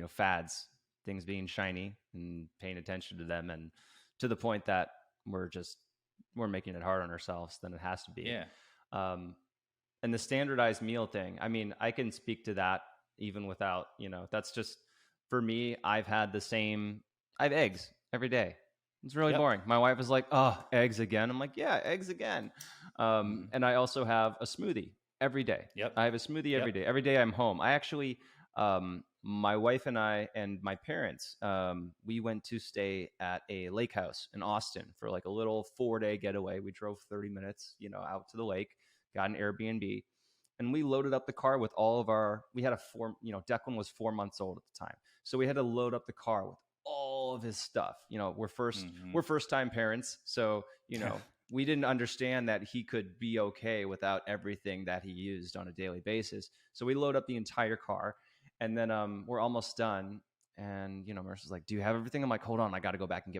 fads, things being shiny and paying attention to them, and to the point that we're just we're making it hard on ourselves than it has to be. Yeah. Um, and the standardized meal thing, I mean, I can speak to that even without, that's just for me. I have eggs every day. It's really Yep. boring. My wife is like, oh, eggs again. I'm like, yeah, eggs again. Mm-hmm. And I also have a smoothie every day. Yep. I have a smoothie every Yep. day. Every day I'm home. I actually, my wife and I and my parents, we went to stay at a lake house in Austin for like a little 4-day getaway. We drove 30 minutes, out to the lake, got an Airbnb, and we loaded up the car with all of we had Declan was 4 months old at the time. So we had to load up the car with all of his stuff. Mm-hmm. We're first time parents. So, we didn't understand that he could be okay without everything that he used on a daily basis. So we load up the entire car, and then we're almost done. And Marissa's like, "Do you have everything?" I'm like, "Hold on, I got to go back and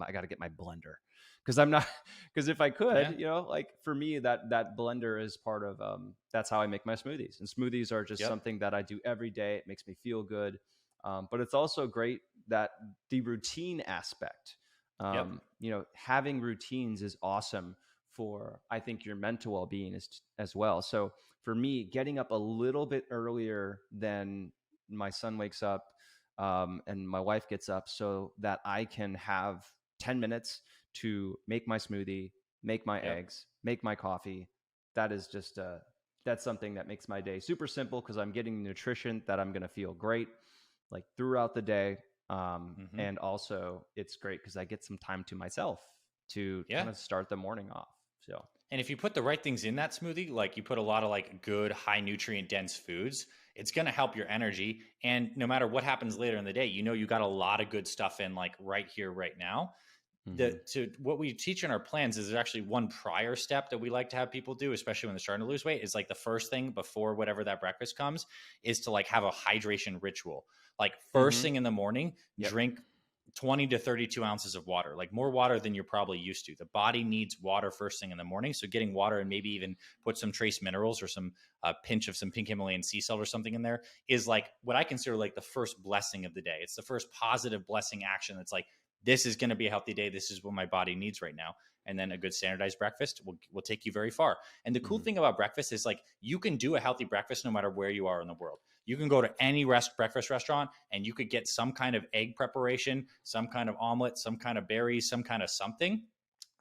I got to get my blender because I'm not because if I could, Yeah. like for me that blender is part of that's how I make my smoothies. And smoothies are just Yep. something that I do every day. It makes me feel good, but it's also great that the routine aspect. Yep. Having routines is awesome for, I think, your mental well-being as well. So for me, getting up a little bit earlier than my son wakes up, and my wife gets up so that I can have 10 minutes to make my smoothie, make my Yep. eggs, make my coffee. That is just that's something that makes my day super simple because I'm getting nutrition that I'm going to feel great like throughout the day. Mm-hmm. And also it's great because I get some time to myself to Yeah. kind of start the morning off. So, And if you put the right things in that smoothie, like you put a lot of like good, high nutrient dense foods, it's going to help your energy. And no matter what happens later in the day, you got a lot of good stuff in like right here, right now. mm-hmm. What we teach in our plans is there's actually one prior step that we like to have people do, especially when they're starting to lose weight. Is like the first thing before whatever that breakfast comes is to like have a hydration ritual. Like first Mm-hmm. thing in the morning, Yep. drink 20 to 32 ounces of water, like more water than you're probably used to. The body needs water first thing in the morning. So getting water and maybe even put some trace minerals or some pinch of some pink Himalayan sea salt or something in there is like what I consider like the first blessing of the day. It's the first positive blessing action that's like, this is going to be a healthy day. This is what my body needs right now. And then a good standardized breakfast will take you very far. And the cool Mm-hmm. thing about breakfast is like you can do a healthy breakfast no matter where you are in the world. You can go to any breakfast restaurant and you could get some kind of egg preparation, some kind of omelet, some kind of berries, some kind of something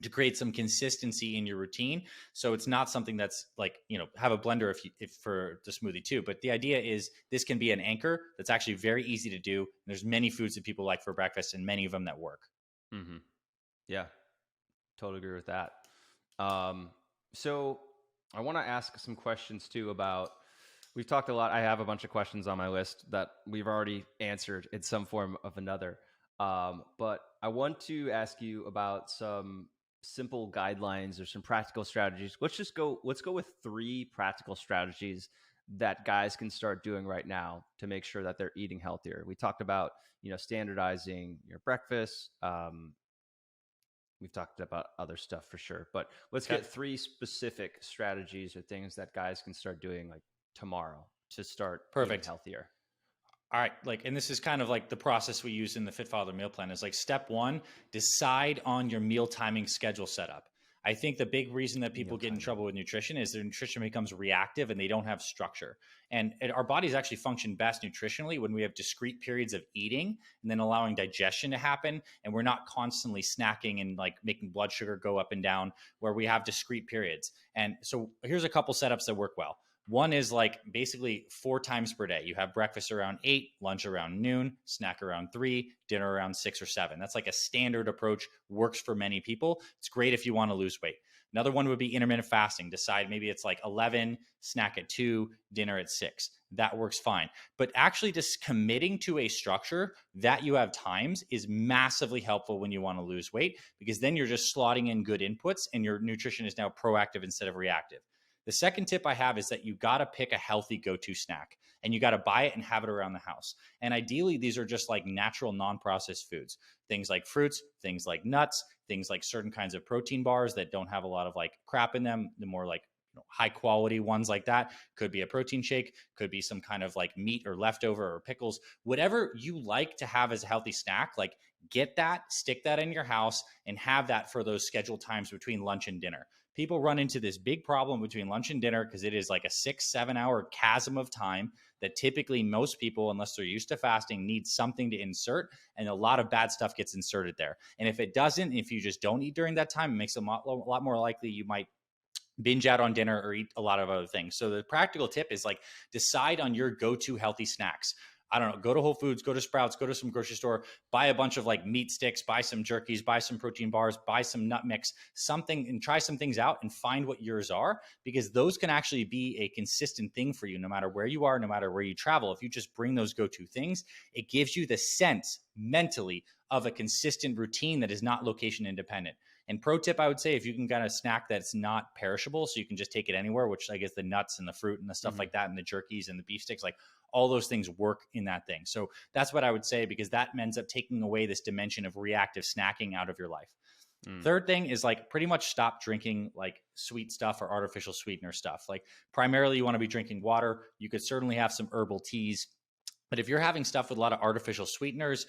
to create some consistency in your routine. So it's not something that's like, have a blender if for the smoothie too. But the idea is this can be an anchor that's actually very easy to do. And there's many foods that people like for breakfast and many of them that work. Mm-hmm. Yeah, totally agree with that. Um, so I want to ask some questions too about. We've talked a lot. I have a bunch of questions on my list that we've already answered in some form of another. But I want to ask you about some simple guidelines or some practical strategies. Let's go with 3 practical strategies that guys can start doing right now to make sure that they're eating healthier. We talked about, standardizing your breakfast. We've talked about other stuff for sure, but let's Okay. get 3 specific strategies or things that guys can start doing like tomorrow to start eating Perfect. healthier. All right, and this is kind of like the process we use in the Fit Father meal plan is like step one, decide on your meal timing schedule setup. I think the big reason that people Meal get in timing. trouble with nutrition is their nutrition becomes reactive and they don't have structure. And our bodies actually function best nutritionally when we have discrete periods of eating and then allowing digestion to happen. And we're not constantly snacking and like making blood sugar go up and down, where we have discrete periods. And so here's a couple setups that work well. One is like basically 4 times per day. You have breakfast around 8, lunch around noon, snack around 3, dinner around 6 or 7. That's like a standard approach, works for many people. It's great if you want to lose weight. Another one would be intermittent fasting. Decide maybe it's like 11, snack at 2, dinner at 6. That works fine. But actually just committing to a structure that you have times is massively helpful when you want to lose weight, because then you're just slotting in good inputs and your nutrition is now proactive instead of reactive. The second tip I have is that you got to pick a healthy go-to snack and you got to buy it and have it around the house. And ideally, these are just like natural, non-processed foods, things like fruits, things like nuts, things like certain kinds of protein bars that don't have a lot of like crap in them. The more like high quality ones like that could be a protein shake, could be some kind of like meat or leftover or pickles, whatever you like to have as a healthy snack. Like get that, stick that in your house and have that for those scheduled times between lunch and dinner. People run into this big problem between lunch and dinner because it is like a 6-7 hour chasm of time that typically most people, unless they're used to fasting, need something to insert. And a lot of bad stuff gets inserted there. And if it doesn't, if you just don't eat during that time, it makes it a lot more likely you might binge out on dinner or eat a lot of other things. So the practical tip is like decide on your go-to healthy snacks. I don't know, go to Whole Foods, go to Sprouts, go to some grocery store, buy a bunch of like meat sticks, buy some jerkies, buy some protein bars, buy some nut mix, something, and try some things out and find what yours are, because those can actually be a consistent thing for you no matter where you are, no matter where you travel. If you just bring those go-to things, it gives you the sense mentally of a consistent routine that is not location independent. And pro tip, I would say, if you can kind of snack that's not perishable, so you can just take it anywhere, which I guess the nuts and the fruit and the stuff Mm-hmm. like that and the jerkies and the beef sticks, like all those things work in that thing. So that's what I would say, because that ends up taking away this dimension of reactive snacking out of your life. Mm. Third thing is like pretty much stop drinking like sweet stuff or artificial sweetener stuff. Like primarily you want to be drinking water. You could certainly have some herbal teas. But if you're having stuff with a lot of artificial sweeteners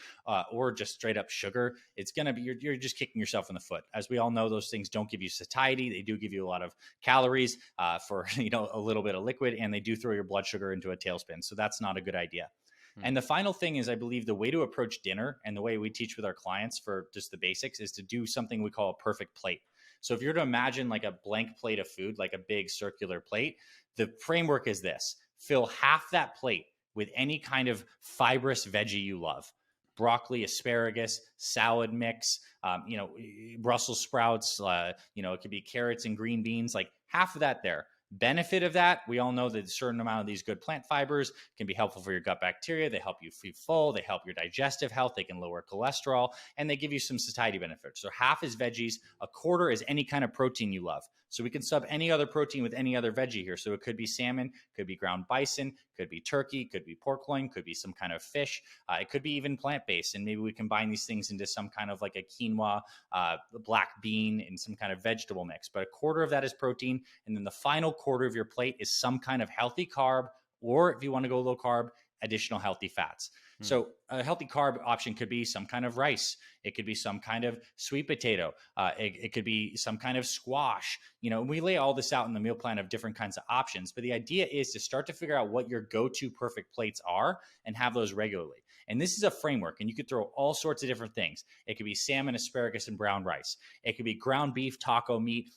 or just straight up sugar, it's going to be, you're just kicking yourself in the foot. As we all know, those things don't give you satiety. They do give you a lot of calories for, a little bit of liquid, and they do throw your blood sugar into a tailspin. So that's not a good idea. Mm. And the final thing is, I believe the way to approach dinner and the way we teach with our clients for just the basics is to do something we call a perfect plate. So if you're to imagine like a blank plate of food, like a big circular plate, the framework is this: fill half that plate with any kind of fibrous veggie you love. Broccoli, asparagus, salad mix, Brussels sprouts, it could be carrots and green beans, like half of that there. Benefit of that, we all know that a certain amount of these good plant fibers can be helpful for your gut bacteria. They help you feel full. They help your digestive health. They can lower cholesterol, and they give you some satiety benefits. So half is veggies, a quarter is any kind of protein you love. So we can sub any other protein with any other veggie here. So it could be salmon, could be ground bison, could be turkey, could be pork loin, could be some kind of fish. It could be even plant-based, and maybe we combine these things into some kind of like a quinoa, black bean, and some kind of vegetable mix. But a quarter of that is protein, and then the final quarter of your plate is some kind of healthy carb, or if you want to go low carb, additional healthy fats. Hmm. So a healthy carb option could be some kind of rice. It could be some kind of sweet potato. It could be some kind of squash. We lay all this out in the meal plan of different kinds of options. But the idea is to start to figure out what your go-to perfect plates are and have those regularly. And this is a framework, and you could throw all sorts of different things. It could be salmon, asparagus, and brown rice. It could be ground beef, taco meat,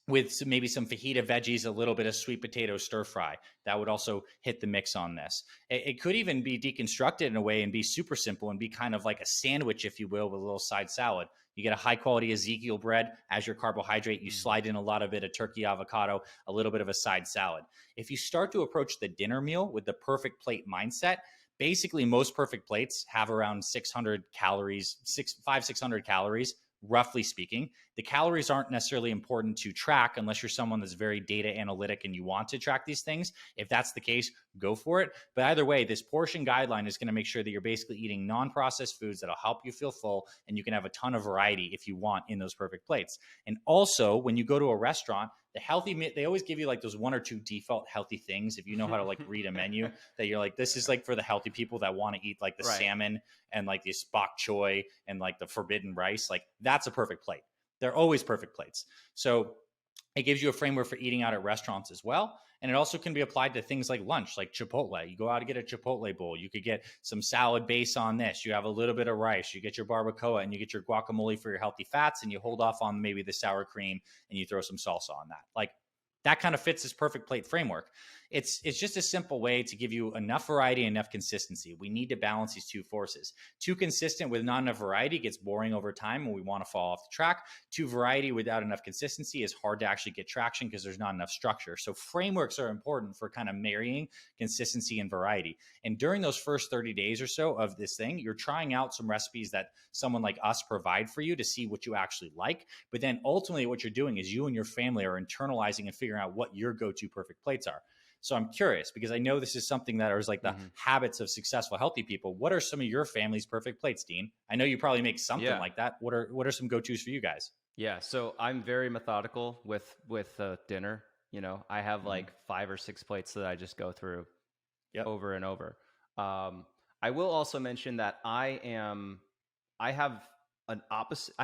with maybe some fajita veggies, a little bit of sweet potato stir fry. That would also hit the mix on this. It could even be deconstructed in a way and be super simple and be kind of like a sandwich, if you will, with a little side salad. You get a high quality Ezekiel bread as your carbohydrate. You slide in a lot of it, a turkey avocado, a little bit of a side salad. If you start to approach the dinner meal with the perfect plate mindset, basically most perfect plates have around 600 calories, 600 calories, roughly speaking. The calories aren't necessarily important to track unless you're someone that's very data analytic and you want to track these things. If that's the case, go for it. But either way, this portion guideline is going to make sure that you're basically eating non-processed foods that'll help you feel full, and you can have a ton of variety if you want in those perfect plates. And also, when you go to a restaurant, the healthy, they always give you like those one or two default healthy things. If you know how to like read a menu, that you're like, this is like for the healthy people that want to eat like the Right. salmon and like the bok choy and like the forbidden rice. Like that's a perfect plate. They're always perfect plates. So it gives you a framework for eating out at restaurants as well. And it also can be applied to things like lunch, like Chipotle. You go out to get a Chipotle bowl. You could get some salad base on this. You have a little bit of rice. You get your barbacoa and you get your guacamole for your healthy fats. And you hold off on maybe the sour cream and you throw some salsa on that. Like that kind of fits this perfect plate framework. It's just a simple way to give you enough variety and enough consistency. We need to balance these two forces. Too consistent with not enough variety gets boring over time and we want to fall off the track. Too variety without enough consistency is hard to actually get traction because there's not enough structure. So frameworks are important for kind of marrying consistency and variety. And during those first 30 days or so of this thing, you're trying out some recipes that someone like us provide for you to see what you actually like. But then ultimately what you're doing is you and your family are internalizing and figuring out what your go-to perfect plates are. So I'm curious because I know this is something that is like the habits of successful, healthy people. What are some of your family's perfect plates, Dean? I know you probably make something like that. What are some go-tos for you guys? Yeah, so I'm very methodical with dinner. I have like 5 or 6 plates that I just go through over and over. I will also mention that I have an opposite.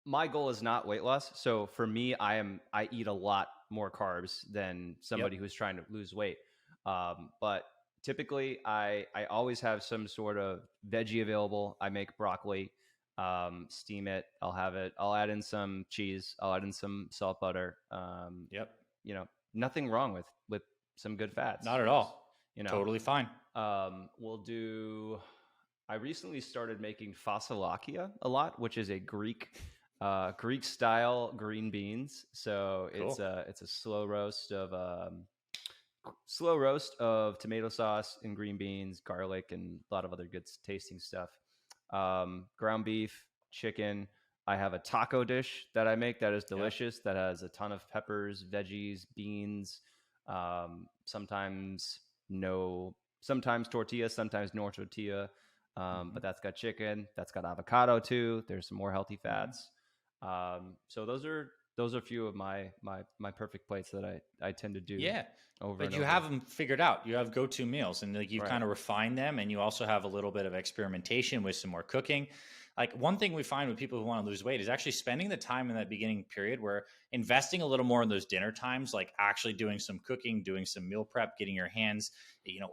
My goal is not weight loss. So for me, I eat a lot more carbs than somebody who's trying to lose weight. But typically, I always have some sort of veggie available. I make broccoli, steam it. I'll have it. I'll add in some cheese. I'll add in some salt butter. Nothing wrong with some good fats. Not at all. Totally fine. We'll do. I recently started making fasolaki a lot, which is a Greek style green beans. So cool. It's a slow roast of tomato sauce and green beans, garlic, and a lot of other good tasting stuff. Ground beef, chicken. I have a taco dish that I make that is delicious. That has a ton of peppers, veggies, beans. Sometimes tortilla, sometimes no tortilla. But that's got chicken. That's got avocado too. There's some more healthy fats. So those are a few of my perfect plates that I tend to do. Yeah. But you have them figured out. You have go-to meals and like you've kind of refined them, and you also have a little bit of experimentation with some more cooking. Like one thing we find with people who want to lose weight is actually spending the time in that beginning period where investing a little more in those dinner times, like actually doing some cooking, doing some meal prep, getting your hands,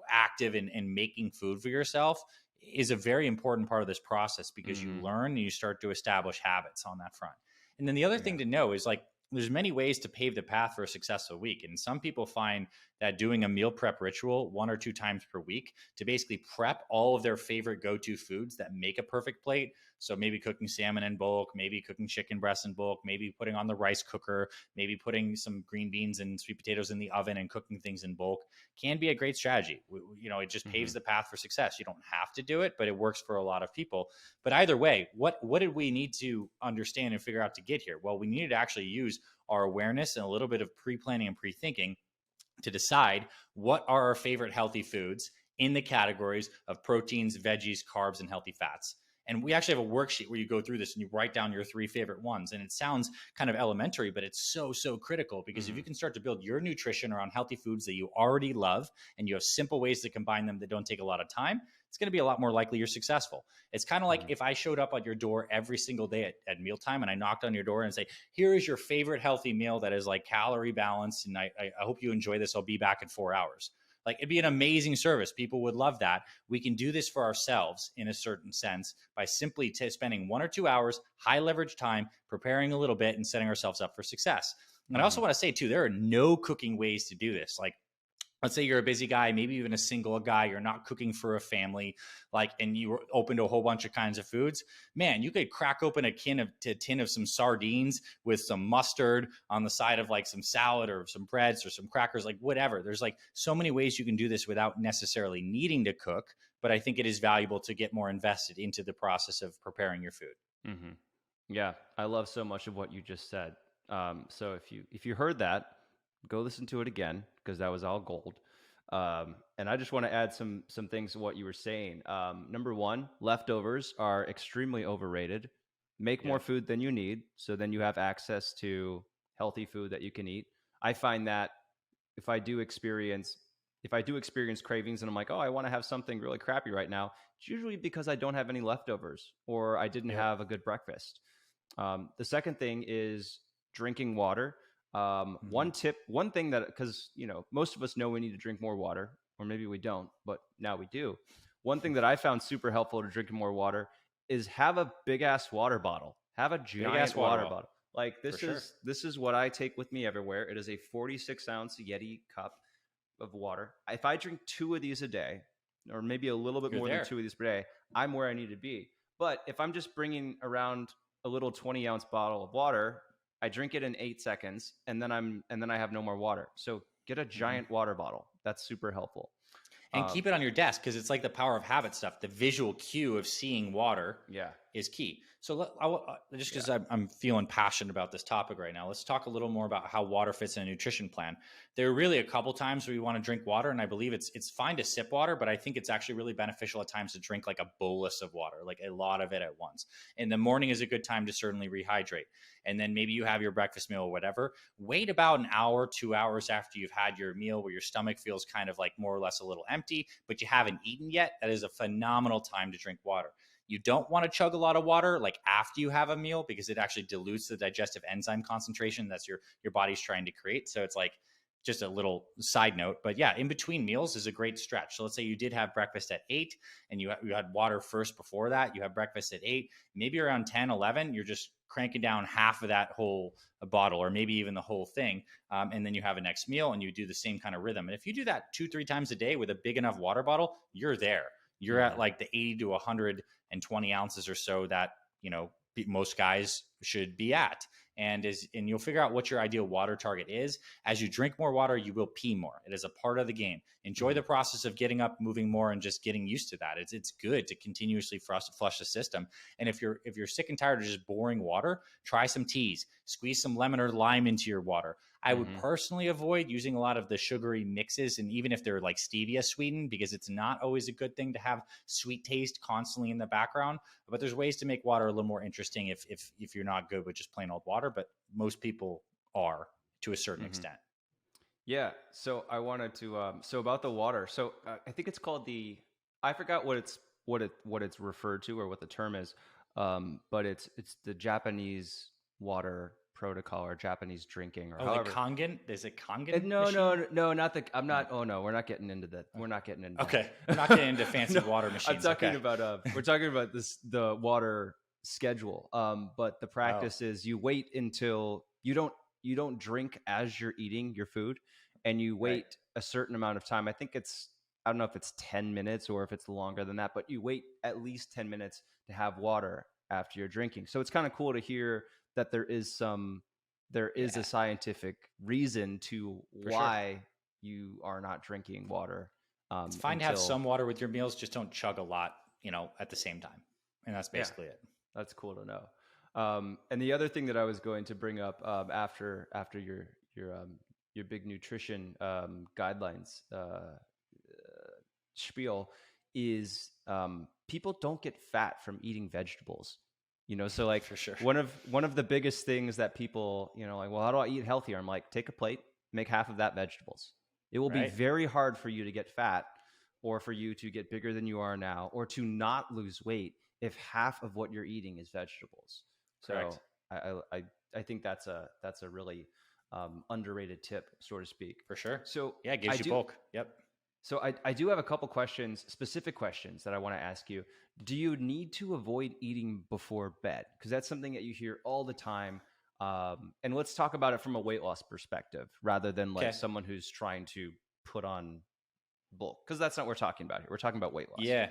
active and making food for yourself is a very important part of this process because you learn and you start to establish habits on that front. And then the other thing to know is like, there's many ways to pave the path for a successful week. And some people find that doing a meal prep ritual 1 or 2 times per week to basically prep all of their favorite go-to foods that make a perfect plate. So maybe cooking salmon in bulk, maybe cooking chicken breast in bulk, maybe putting on the rice cooker, maybe putting some green beans and sweet potatoes in the oven and cooking things in bulk can be a great strategy. It just paves the path for success. You don't have to do it, but it works for a lot of people. But either way, what did we need to understand and figure out to get here? Well, we needed to actually use our awareness and a little bit of pre-planning and pre-thinking to decide what are our favorite healthy foods in the categories of proteins, veggies, carbs, and healthy fats. And we actually have a worksheet where you go through this and you write down your 3 favorite ones. And it sounds kind of elementary, but it's so critical, because if you can start to build your nutrition around healthy foods that you already love, and you have simple ways to combine them that don't take a lot of time, it's going to be a lot more likely you're successful. It's kind of like if I showed up at your door every single day at mealtime, and I knocked on your door and say, here is your favorite healthy meal that is like calorie balanced, and I hope you enjoy this. I'll be back in 4 hours. Like, it'd be an amazing service. People would love that. We can do this for ourselves in a certain sense by simply spending 1 or 2 hours, high leverage time, preparing a little bit and setting ourselves up for success. And I also want to say too, there are no cooking ways to do this. Like, let's say you're a busy guy, maybe even a single guy, you're not cooking for a family, like, and you were open to a whole bunch of kinds of foods. Man, you could crack open a tin of some sardines with some mustard on the side of like some salad or some breads or some crackers, like whatever. There's like so many ways you can do this without necessarily needing to cook. But I think it is valuable to get more invested into the process of preparing your food. Mm-hmm. Yeah, I love so much of what you just said. So if you heard that, go listen to it again, because that was all gold. And I just want to add some things to what you were saying. Number one, leftovers are extremely overrated. Make more food than you need, so then you have access to healthy food that you can eat. I find that if I do experience cravings and I'm like, oh, I want to have something really crappy right now, it's usually because I don't have any leftovers or I didn't have a good breakfast. The second thing is drinking water. One thing that, because most of us know we need to drink more water, or maybe we don't, but now we do. One thing that I found super helpful to drinking more water is have a big ass water bottle. Have a giant water bottle. Like this is what I take with me everywhere. It is a 46-ounce Yeti cup of water. If I drink 2 of these a day, or maybe a little bit more than 2 of these per day, I'm where I need to be. But if I'm just bringing around a little 20-ounce bottle of water, I drink it in 8 seconds, and then I have no more water. So get a giant water bottle. That's super helpful. And keep it on your desk, because it's like the power of habit stuff. The visual cue of seeing water is key. So just because I'm feeling passionate about this topic right now, let's talk a little more about how water fits in a nutrition plan. There are really a couple times where you want to drink water, and I believe it's fine to sip water, but I think it's actually really beneficial at times to drink like a bolus of water, like a lot of it at once. In the morning is a good time to certainly rehydrate. And then maybe you have your breakfast meal or whatever. Wait about an hour, 2 hours after you've had your meal, where your stomach feels kind of like more or less a little empty, but you haven't eaten yet. That is a phenomenal time to drink water. You don't want to chug a lot of water like after you have a meal, because it actually dilutes the digestive enzyme concentration that's your body's trying to create. So it's like just a little side note. But yeah, in between meals is a great stretch. So let's say you did have breakfast at 8 and you had water first before that. You have breakfast at 8, maybe around 10, 11, you're just cranking down half of that whole bottle, or maybe even the whole thing. And then you have a next meal and you do the same kind of rhythm. And if you do that 2-3 times a day with a big enough water bottle, you're there. You're at like the 80 to 120 ounces or so that, most guys should be at. And you'll figure out what your ideal water target is. As you drink more water, you will pee more. It is a part of the game. Enjoy the process of getting up, moving more, and just getting used to that. It's good to continuously flush the system. And if you're sick and tired of just boring water, try some teas. Squeeze some lemon or lime into your water. I would personally avoid using a lot of the sugary mixes, and even if they're like stevia sweetened, because it's not always a good thing to have sweet taste constantly in the background. But there's ways to make water a little more interesting if you're not good with just plain old water, but most people are to a certain extent. Yeah. So I wanted to so about the water. So I think it's called I forgot what it's referred to, or what the term is. But it's the Japanese water protocol, or Japanese drinking, or however. Like Kangen? Is it Kangen? No, not the. I'm not. Oh no, we're not getting into that. We're not getting into. Okay, we're not getting into fancy water machines. I'm talking about. We're talking about the water schedule. But the practice is you wait until you don't drink as you're eating your food, and you wait a certain amount of time. I don't know if it's 10 minutes or if it's longer than that, but you wait at least 10 minutes to have water after you're drinking. So it's kind of cool to hear that there is a scientific reason to why you are not drinking water. It's fine to have some water with your meals, just don't chug a lot, at the same time. And that's basically it. That's cool to know. And the other thing that I was going to bring up after your big nutrition guidelines spiel is people don't get fat from eating vegetables. So like For sure. one of the biggest things that people, like, well, how do I eat healthier? I'm like, take a plate, make half of that vegetables. It will be Right. very hard for you to get fat, or for you to get bigger than you are now, or to not lose weight if half of what you're eating is vegetables. Correct. So I think that's a really underrated tip, so to speak. For sure. So Yeah, it I gives you do. bulk. Yep. So I do have a couple questions, specific questions that I want to ask you. Do you need to avoid eating before bed? Because that's something that you hear all the time. And let's talk about it from a weight loss perspective rather than like Okay. someone who's trying to put on bulk, because that's not what we're talking about here. We're talking about weight loss. Yeah.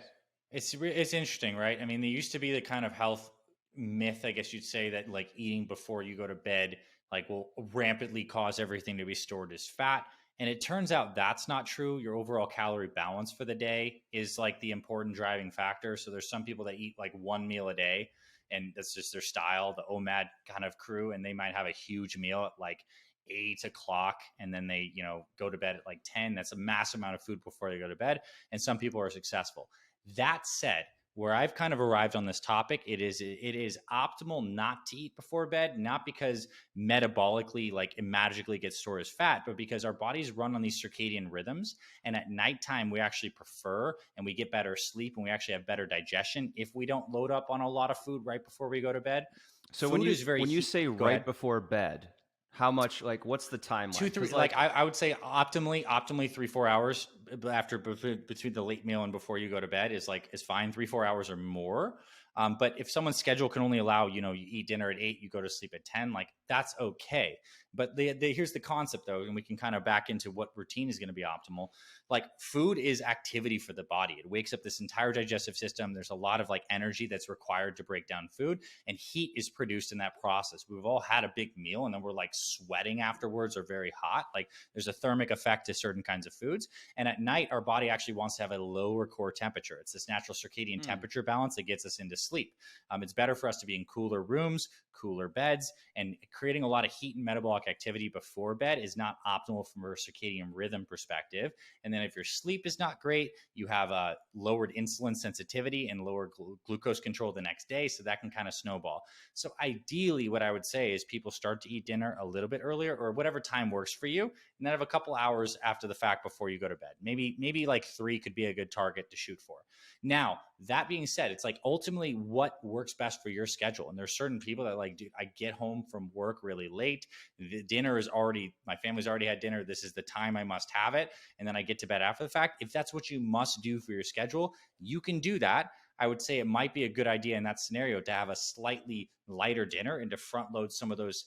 It's interesting, right? I mean, there used to be the kind of health myth, I guess you'd say, that like eating before you go to bed like will rampantly cause everything to be stored as fat. And it turns out that's not true. Your overall calorie balance for the day is like the important driving factor. So there's some people that eat like one meal a day, and that's just their style, the OMAD kind of crew, and they might have a huge meal at like 8 o'clock, and then they go to bed at like 10. That's a massive amount of food before they go to bed, and some people are successful. That said, where I've kind of arrived on this topic, it is optimal not to eat before bed, not because metabolically like it magically gets stored as fat, but because our bodies run on these circadian rhythms, and at nighttime we actually prefer and we get better sleep and we actually have better digestion if we don't load up on a lot of food right before we go to bed. So when Food you is very when you say go right ahead. before bed, how much, like, what's the Two, timeline? three, Because like like, I would say optimally 3-4 hours after between the late meal and before you go to bed is fine. 3-4 hours or more. But if someone's schedule can only allow, you eat dinner at 8, you go to sleep at 10, like that's okay. But here's the concept though, and we can kind of back into what routine is going to be optimal. Like food is activity for the body. It wakes up this entire digestive system. There's a lot of like energy that's required to break down food, and heat is produced in that process. We've all had a big meal and then we're like sweating afterwards or very hot. Like there's a thermic effect to certain kinds of foods. And at night, our body actually wants to have a lower core temperature. It's this natural circadian temperature balance that gets us into sleep. It's better for us to be in cooler rooms, cooler beds, and creating a lot of heat and metabolic activity before bed is not optimal from a circadian rhythm perspective. And then if your sleep is not great, you have a lowered insulin sensitivity and lower glucose control the next day. So that can kind of snowball. So ideally, what I would say is people start to eat dinner a little bit earlier or whatever time works for you, and then have a couple hours after the fact before you go to bed. Maybe like 3 could be a good target to shoot for. Now, that being said, it's like ultimately what works best for your schedule. And there's certain people that like, dude, I get home from work really late. The dinner is already, my family's already had dinner. This is the time I must have it. And then I get to bed after the fact. If that's what you must do for your schedule, you can do that. I would say it might be a good idea in that scenario to have a slightly lighter dinner and to front load some of those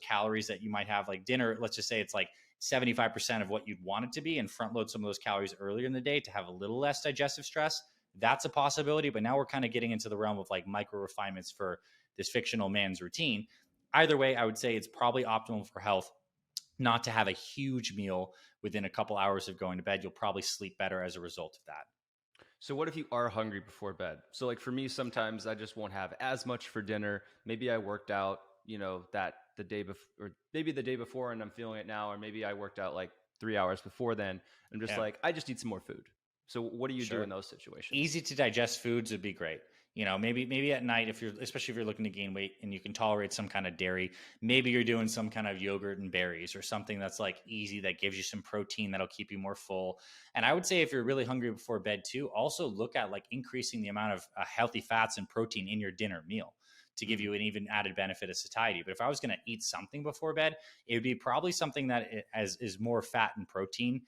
calories that you might have. Like dinner, let's just say it's like 75% of what you'd want it to be, and front load some of those calories earlier in the day to have a little less digestive stress. That's a possibility. But now we're kind of getting into the realm of like micro refinements for this fictional man's routine. Either way, I would say it's probably optimal for health not to have a huge meal within a couple hours of going to bed. You'll probably sleep better as a result of that. So what if you are hungry before bed? So like for me, sometimes I just won't have as much for dinner. Maybe I worked out, that the day before, or maybe the day before and I'm feeling it now, or maybe I worked out like 3 hours before then. I'm just Yeah, like, I just need some more food. So what do you do sure. in those situations? Easy to digest foods would be great. Maybe at night, especially if you're looking to gain weight and you can tolerate some kind of dairy, maybe you're doing some kind of yogurt and berries or something that's like easy, that gives you some protein that'll keep you more full. And I would say if you're really hungry before bed too, also look at like increasing the amount of healthy fats and protein in your dinner meal to give you an even added benefit of satiety. But if I was going to eat something before bed, it would be probably something that is more fat and protein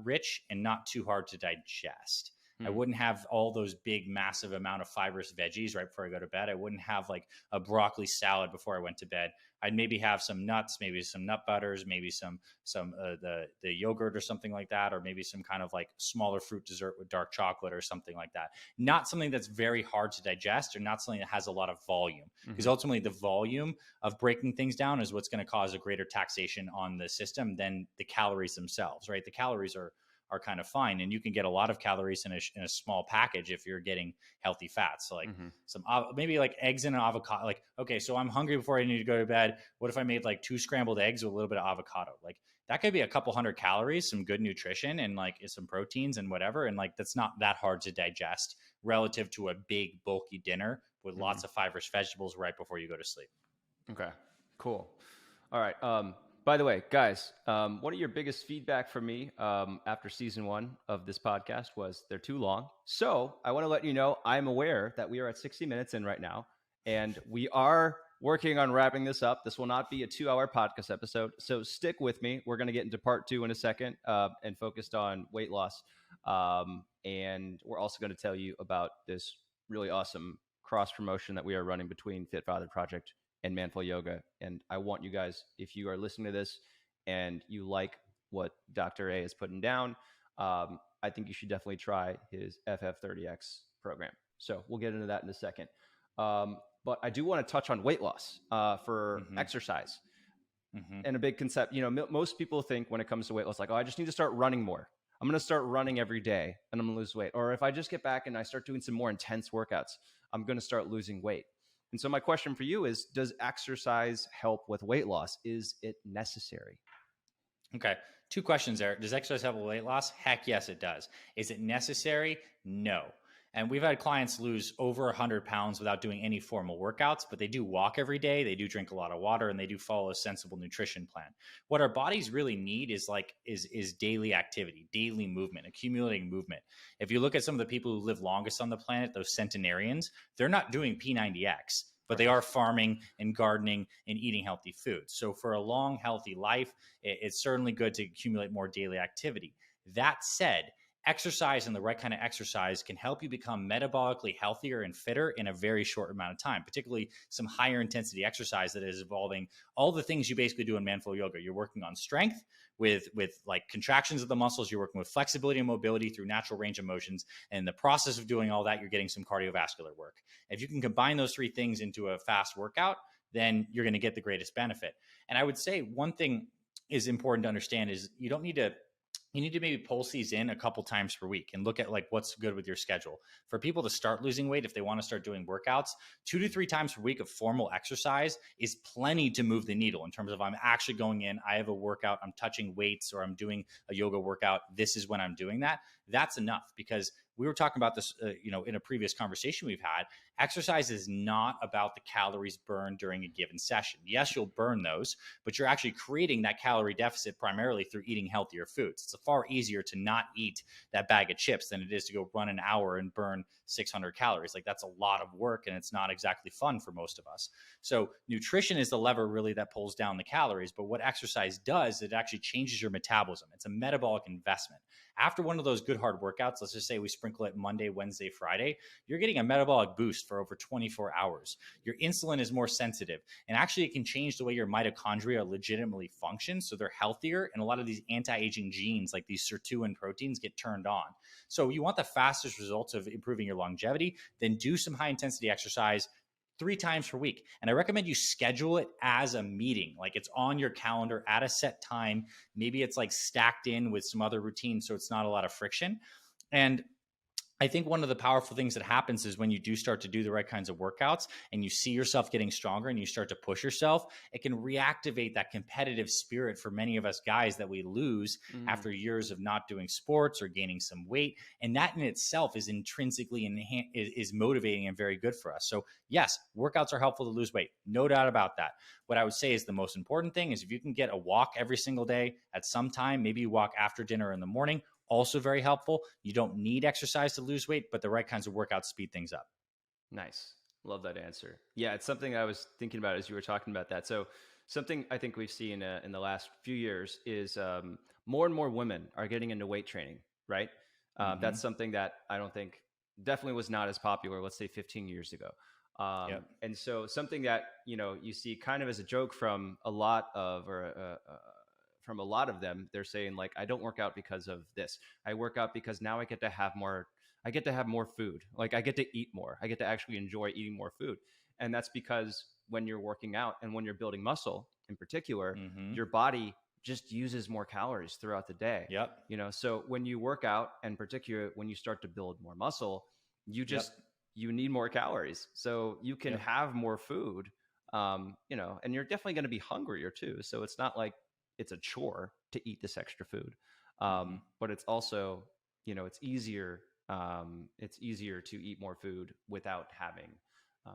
rich and not too hard to digest. I Hmm. wouldn't have all those big, massive amount of fibrous veggies right before I go to bed. I wouldn't have like a broccoli salad before I went to bed. I'd maybe have some nuts, maybe some nut butters, maybe some the yogurt or something like that, or maybe some kind of like smaller fruit dessert with dark chocolate or something like that. Not something that's very hard to digest, or not something that has a lot of volume, because Hmm. ultimately the volume of breaking things down is what's going to cause a greater taxation on the system than the calories themselves. Right? The calories are kind of fine, and you can get a lot of calories in a small package if you're getting healthy fats. So like Hmm. some maybe like eggs and an avocado. Like, okay, so I'm hungry before I need to go to bed. What if I made like 2 scrambled eggs with a little bit of avocado? Like that could be a couple hundred calories, some good nutrition, and like some proteins and whatever. And like that's not that hard to digest relative to a big bulky dinner with Mhm. lots of fibrous vegetables right before you go to sleep. Okay, cool. All right. By the way, guys, one of your biggest feedback from me after season 1 of this podcast was they're too long. So I want to let you know I'm aware that we are at 60 minutes in right now, and we are working on wrapping this up. This will not be a 2-hour podcast episode. So stick with me. We're going to get into part 2 in a second and focused on weight loss. And we're also going to tell you about this really awesome cross promotion that we are running between Fit Father Project and Manful Yoga. And I want you guys, if you are listening to this and you like what Dr. A is putting down, I think you should definitely try his FF30X program. So we'll get into that in a second. But I do want to touch on weight loss for exercise. And a big concept, most people think when it comes to weight loss, like, oh, I just need to start running more. I'm going to start running every day and I'm going to lose weight. Or if I just get back and I start doing some more intense workouts, I'm going to start losing weight. And so my question for you is, does exercise help with weight loss? Is it necessary? Okay. 2 questions there. Does exercise help with weight loss? Heck yes, it does. Is it necessary? No. And we've had clients lose over 100 pounds without doing any formal workouts, but they do walk every day, they do drink a lot of water, and they do follow a sensible nutrition plan. What our bodies really need is daily activity, daily movement, accumulating movement. If you look at some of the people who live longest on the planet, those centenarians, they're not doing P90X, but they are farming and gardening and eating healthy foods. So for a long, healthy life, it's certainly good to accumulate more daily activity. That said, exercise and the right kind of exercise can help you become metabolically healthier and fitter in a very short amount of time, particularly some higher intensity exercise that is involving all the things you basically do in Manful Yoga. You're working on strength with like contractions of the muscles. You're working with flexibility and mobility through natural range of motions. And in the process of doing all that, you're getting some cardiovascular work. If you can combine those 3 things into a fast workout, then you're going to get the greatest benefit. And I would say one thing is important to understand is you need to maybe pulse these in a couple times per week and look at like what's good with your schedule. For people to start losing weight, if they want to start doing workouts, 2 to 3 times per week of formal exercise is plenty to move the needle in terms of I'm actually going in, I have a workout, I'm touching weights, or I'm doing a yoga workout. This is when I'm doing that. That's enough, because we were talking about this, in a previous conversation we've had. Exercise is not about the calories burned during a given session. Yes, you'll burn those, but you're actually creating that calorie deficit primarily through eating healthier foods. It's far easier to not eat that bag of chips than it is to go run an hour and burn 600 calories. Like, that's a lot of work, and it's not exactly fun for most of us. So nutrition is the lever really that pulls down the calories. But what exercise does, it actually changes your metabolism. It's a metabolic investment. After one of those good hard workouts, let's just say we sprinkle it Monday, Wednesday, Friday, you're getting a metabolic boost for over 24 hours. Your insulin is more sensitive, and actually it can change the way your mitochondria legitimately function, so they're healthier, and a lot of these anti-aging genes like these sirtuin proteins get turned on. So you want the fastest results of improving your longevity, then do some high intensity exercise 3 times per week. And I recommend you schedule it as a meeting, like it's on your calendar at a set time. Maybe it's like stacked in with some other routines, so it's not a lot of friction. And I think one of the powerful things that happens is when you do start to do the right kinds of workouts and you see yourself getting stronger and you start to push yourself, it can reactivate that competitive spirit for many of us guys that we lose after years of not doing sports or gaining some weight. And that in itself is intrinsically is motivating and very good for us. So yes, workouts are helpful to lose weight. No doubt about that. What I would say is the most important thing is if you can get a walk every single day at some time, maybe you walk after dinner in the morning, also very helpful. You don't need exercise to lose weight, but the right kinds of workouts speed things up. Nice. Love that answer. Yeah, it's something I was thinking about as you were talking about that. So something I think we've seen in the last few years is more and more women are getting into weight training, right? That's something that I don't think definitely was not as popular, let's say 15 years ago. Yep. And so something that, you see kind of as a joke from a lot of, from a lot of them, they're saying like, I don't work out because of this. I work out because now I get to have more food. Like I get to eat more. I get to actually enjoy eating more food. And that's because when you're working out and when you're building muscle in particular, your body just uses more calories throughout the day. Yep. So when you work out, and particularly when you start to build more muscle, you need more calories. So you can have more food, and you're definitely going to be hungrier too. So it's not like it's a chore to eat this extra food. Hmm. But it's also, it's easier to eat more food without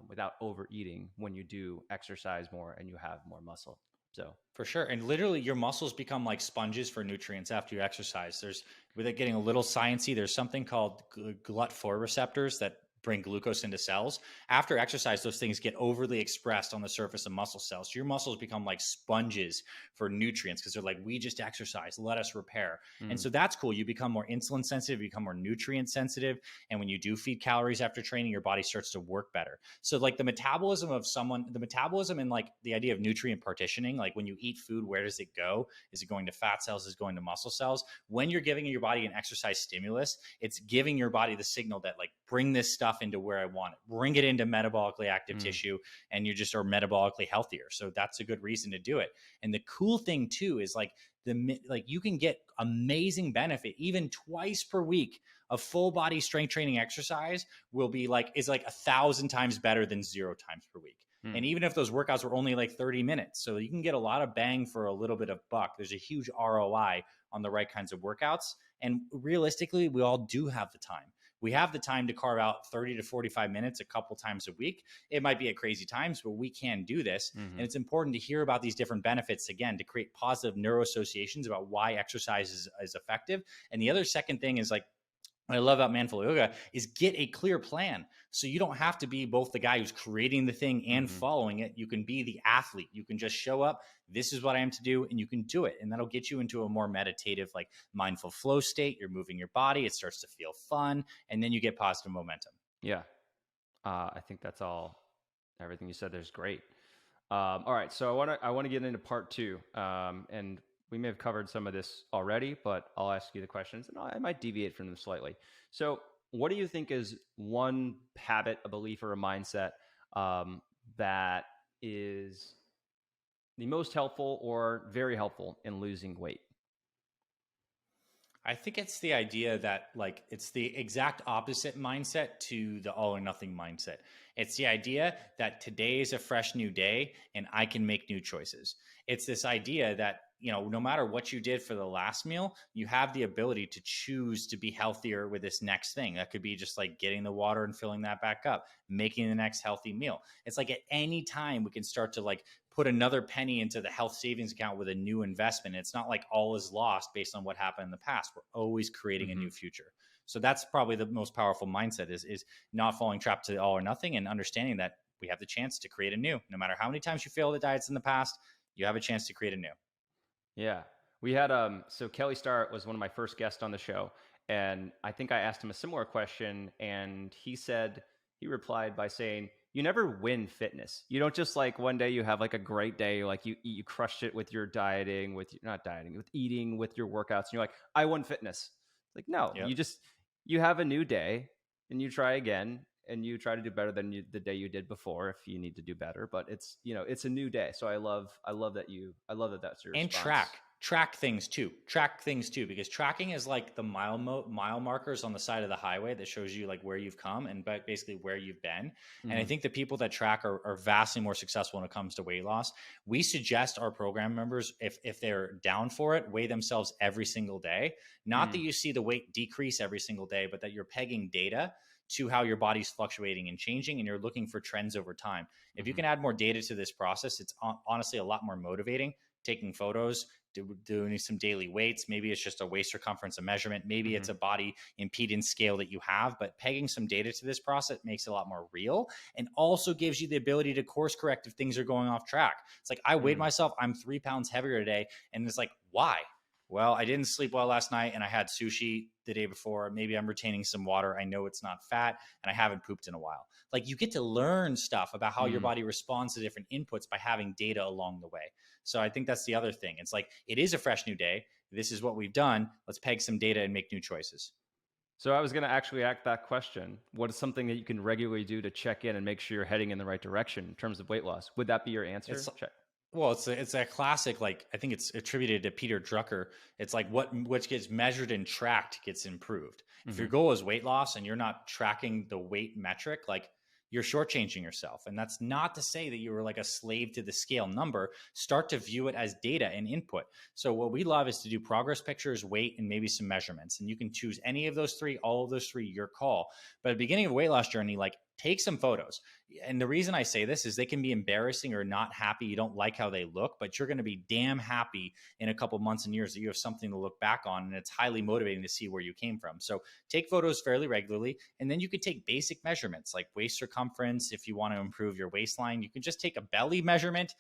without overeating when you do exercise more and you have more muscle. So, For sure. And literally your muscles become like sponges for nutrients after you exercise. There's, with it getting a little sciencey, there's something called GLUT4 receptors that bring glucose into cells. After exercise, those things get overly expressed on the surface of muscle cells. So your muscles become like sponges for nutrients because they're like, we just exercise, let us repair. And mm, so that's cool. You become more insulin sensitive, you become more nutrient sensitive. And when you do feed calories after training, your body starts to work better. So like the metabolism of someone, the metabolism and like the idea of nutrient partitioning, like when you eat food, where does it go? Is it going to fat cells? Is it going to muscle cells? When you're giving your body an exercise stimulus, it's giving your body the signal that like, bring this stuff into where I want it, bring it into metabolically active mm, tissue, and you just are metabolically healthier. So that's a good reason to do it. And the cool thing too is like you can get amazing benefit even twice per week of full body strength training exercise is like 1,000 times better than 0 times per week. mm. And even if those workouts were only like 30 minutes, so you can get a lot of bang for a little bit of buck. There's a huge ROI on the right kinds of workouts. And realistically, we all do have the time. We have the time to carve out 30 to 45 minutes a couple times a week. It might be at crazy times, but we can do this. Mm-hmm. And it's important to hear about these different benefits, again, to create positive neuroassociations about why exercise is effective. And the other second thing is like, what I love about Manful Yoga is get a clear plan. So you don't have to be both the guy who's creating the thing and Mm-hmm. following it. You can be the athlete. You can just show up. This is what I am to do, and you can do it. And that'll get you into a more meditative, like mindful flow state. You're moving your body. It starts to feel fun. And then you get positive momentum. Yeah. I think that's all. Everything you said there's great. All right, so I want to get into part two, and we may have covered some of this already, but I'll ask you the questions, and I might deviate from them slightly. So, what do you think is one habit, a belief, or a mindset that is the most helpful or very helpful in losing weight? I think it's the idea that like it's the exact opposite mindset to the all or nothing mindset. It's the idea that today is a fresh new day and I can make new choices. It's this idea that, no matter what you did for the last meal, you have the ability to choose to be healthier with this next thing. That could be just like getting the water and filling that back up, making the next healthy meal. It's like at any time we can start to like put another penny into the health savings account with a new investment. It's not like all is lost based on what happened in the past. We're always creating a Mm-hmm. new future. So that's probably the most powerful mindset is not falling trapped to all or nothing and understanding that we have the chance to create a new. No matter how many times you failed at diets in the past, you have a chance to create a new. Yeah. We had so Kelly Starrett was one of my first guests on the show, and I think I asked him a similar question, and he replied by saying, "You never win fitness. You don't just like one day you have like a great day, like you crushed it with your dieting, not dieting, with eating, with your workouts, and you're like, I won fitness." It's like, no, Yep. you have a new day and you try again and you try to do better than the day you did before if you need to do better, but it's a new day. So I love that that's your And response. track things too, because tracking is like the mile markers on the side of the highway that shows you like where you've come and basically where you've been. And I Mm-hmm. think the people that track are vastly more successful when it comes to weight loss. We suggest our program members, if they're down for it, weigh themselves every single day. Not that Mm-hmm. you see the weight decrease every single day, but that you're pegging data to how your body's fluctuating and changing, and you're looking for trends over time. If you Mm-hmm. can add more data to this process, it's honestly a lot more motivating. Taking photos, doing some daily weights. Maybe it's just a waist circumference, a measurement. Maybe Mm-hmm. it's a body impedance scale that you have, but pegging some data to this process makes it a lot more real and also gives you the ability to course correct if things are going off track. It's like I weighed Mm. myself, I'm 3 pounds heavier today. And it's like, why? Well, I didn't sleep well last night and I had sushi the day before. Maybe I'm retaining some water. I know it's not fat and I haven't pooped in a while. Like you get to learn stuff about how your Mm. body responds to different inputs by having data along the way. So I think that's the other thing. It's like it is a fresh new day. This is what we've done. Let's peg some data and make new choices. So I was going to actually ask that question. What is something that you can regularly do to check in and make sure you're heading in the right direction in terms of weight loss? Would that be your answer? It's Check. well, it's a classic. Like I think it's attributed to Peter Drucker. It's like what gets measured and tracked gets improved. If Mm-hmm. your goal is weight loss and you're not tracking the weight metric, like you're shortchanging yourself. And that's not to say that you were like a slave to the scale number. Start to view it as data and input. So what we love is to do progress pictures, weight, and maybe some measurements. And you can choose any of those three, all of those three, your call. But at the beginning of a weight loss journey, like take some photos. And the reason I say this is they can be embarrassing or not happy. You don't like how they look, but you're going to be damn happy in a couple months and years that you have something to look back on. And it's highly motivating to see where you came from. So take photos fairly regularly. And then you could take basic measurements like waist circumference. If you want to improve your waistline, you can just take a belly measurement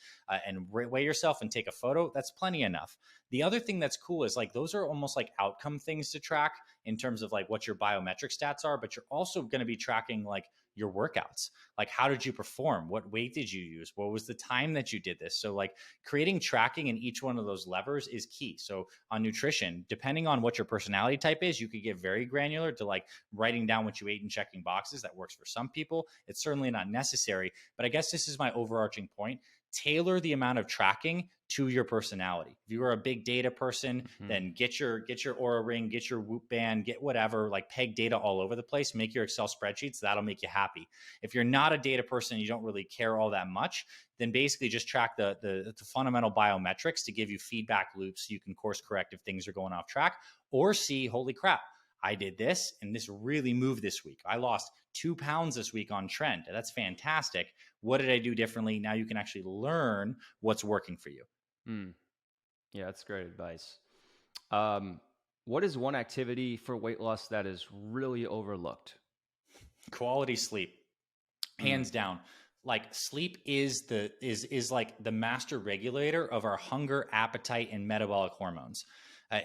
and weigh yourself and take a photo. That's plenty enough. The other thing that's cool is like those are almost like outcome things to track in terms of like what your biometric stats are, but you're also going to be tracking like your workouts. Like, how did you perform? What weight did you use? What was the time that you did this? So like creating tracking in each one of those levers is key. So on nutrition, depending on what your personality type is, you could get very granular to like writing down what you ate and checking boxes. That works for some people. It's certainly not necessary, but I guess this is my overarching point. Tailor the amount of tracking to your personality. If you are a big data person, then get your Aura ring, get your Whoop band, get whatever, like peg data all over the place, make your Excel spreadsheets. That'll make you happy. If you're not a data person, you don't really care all that much, then basically just track the fundamental biometrics to give you feedback loops so you can course correct if things are going off track, or see, holy crap, I did this and this really moved this week. I lost 2 pounds this week on trend. That's fantastic. What did I do differently? Now you can actually learn what's working for you. Yeah, that's great advice. What is one activity for weight loss that is really overlooked? Quality sleep, hands down. Like sleep is like the master regulator of our hunger, appetite, and metabolic hormones.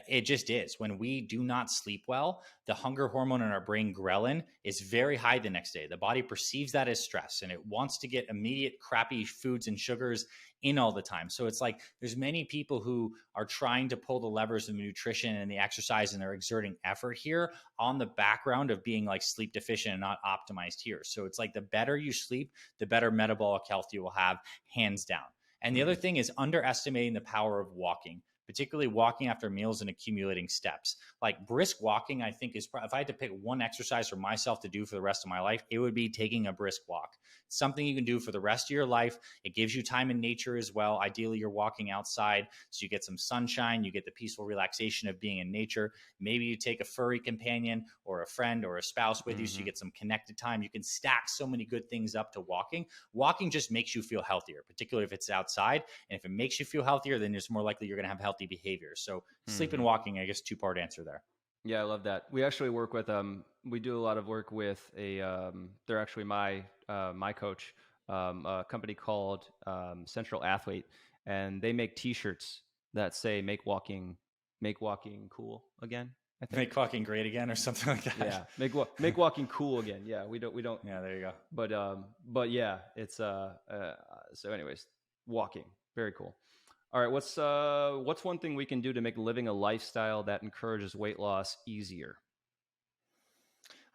It just is. When we do not sleep well, the hunger hormone in our brain, ghrelin, is very high the next day. The body perceives that as stress, and it wants to get immediate crappy foods and sugars in all the time. So it's like there's many people who are trying to pull the levers of nutrition and the exercise, and they're exerting effort here on the background of being like sleep deficient and not optimized here. So it's like the better you sleep, the better metabolic health you will have, hands down. And the other thing is underestimating the power of walking, particularly walking after meals and accumulating steps. Like brisk walking, I think is, if I had to pick one exercise for myself to do for the rest of my life, it would be taking a brisk walk. Something you can do for the rest of your life. It gives you time in nature as well. Ideally, you're walking outside, so you get some sunshine, you get the peaceful relaxation of being in nature. Maybe you take a furry companion or a friend or a spouse with you, so you get some connected time. You can stack so many good things up to walking. Walking just makes you feel healthier, particularly if it's outside. And if it makes you feel healthier, then it's more likely you're going to have healthy behaviors. So sleep and walking, I guess, two-part answer there. Yeah, I love that. We actually work with we do a lot of work with they're actually my coach, a company called Central Athlete, and they make T-shirts that say "Make walking cool again." I think. Make walking great again, or something like that. Yeah, make walking cool again. Yeah, we don't. Yeah, there you go. But yeah, it's so anyways, walking, very cool. All right, what's one thing we can do to make living a lifestyle that encourages weight loss easier?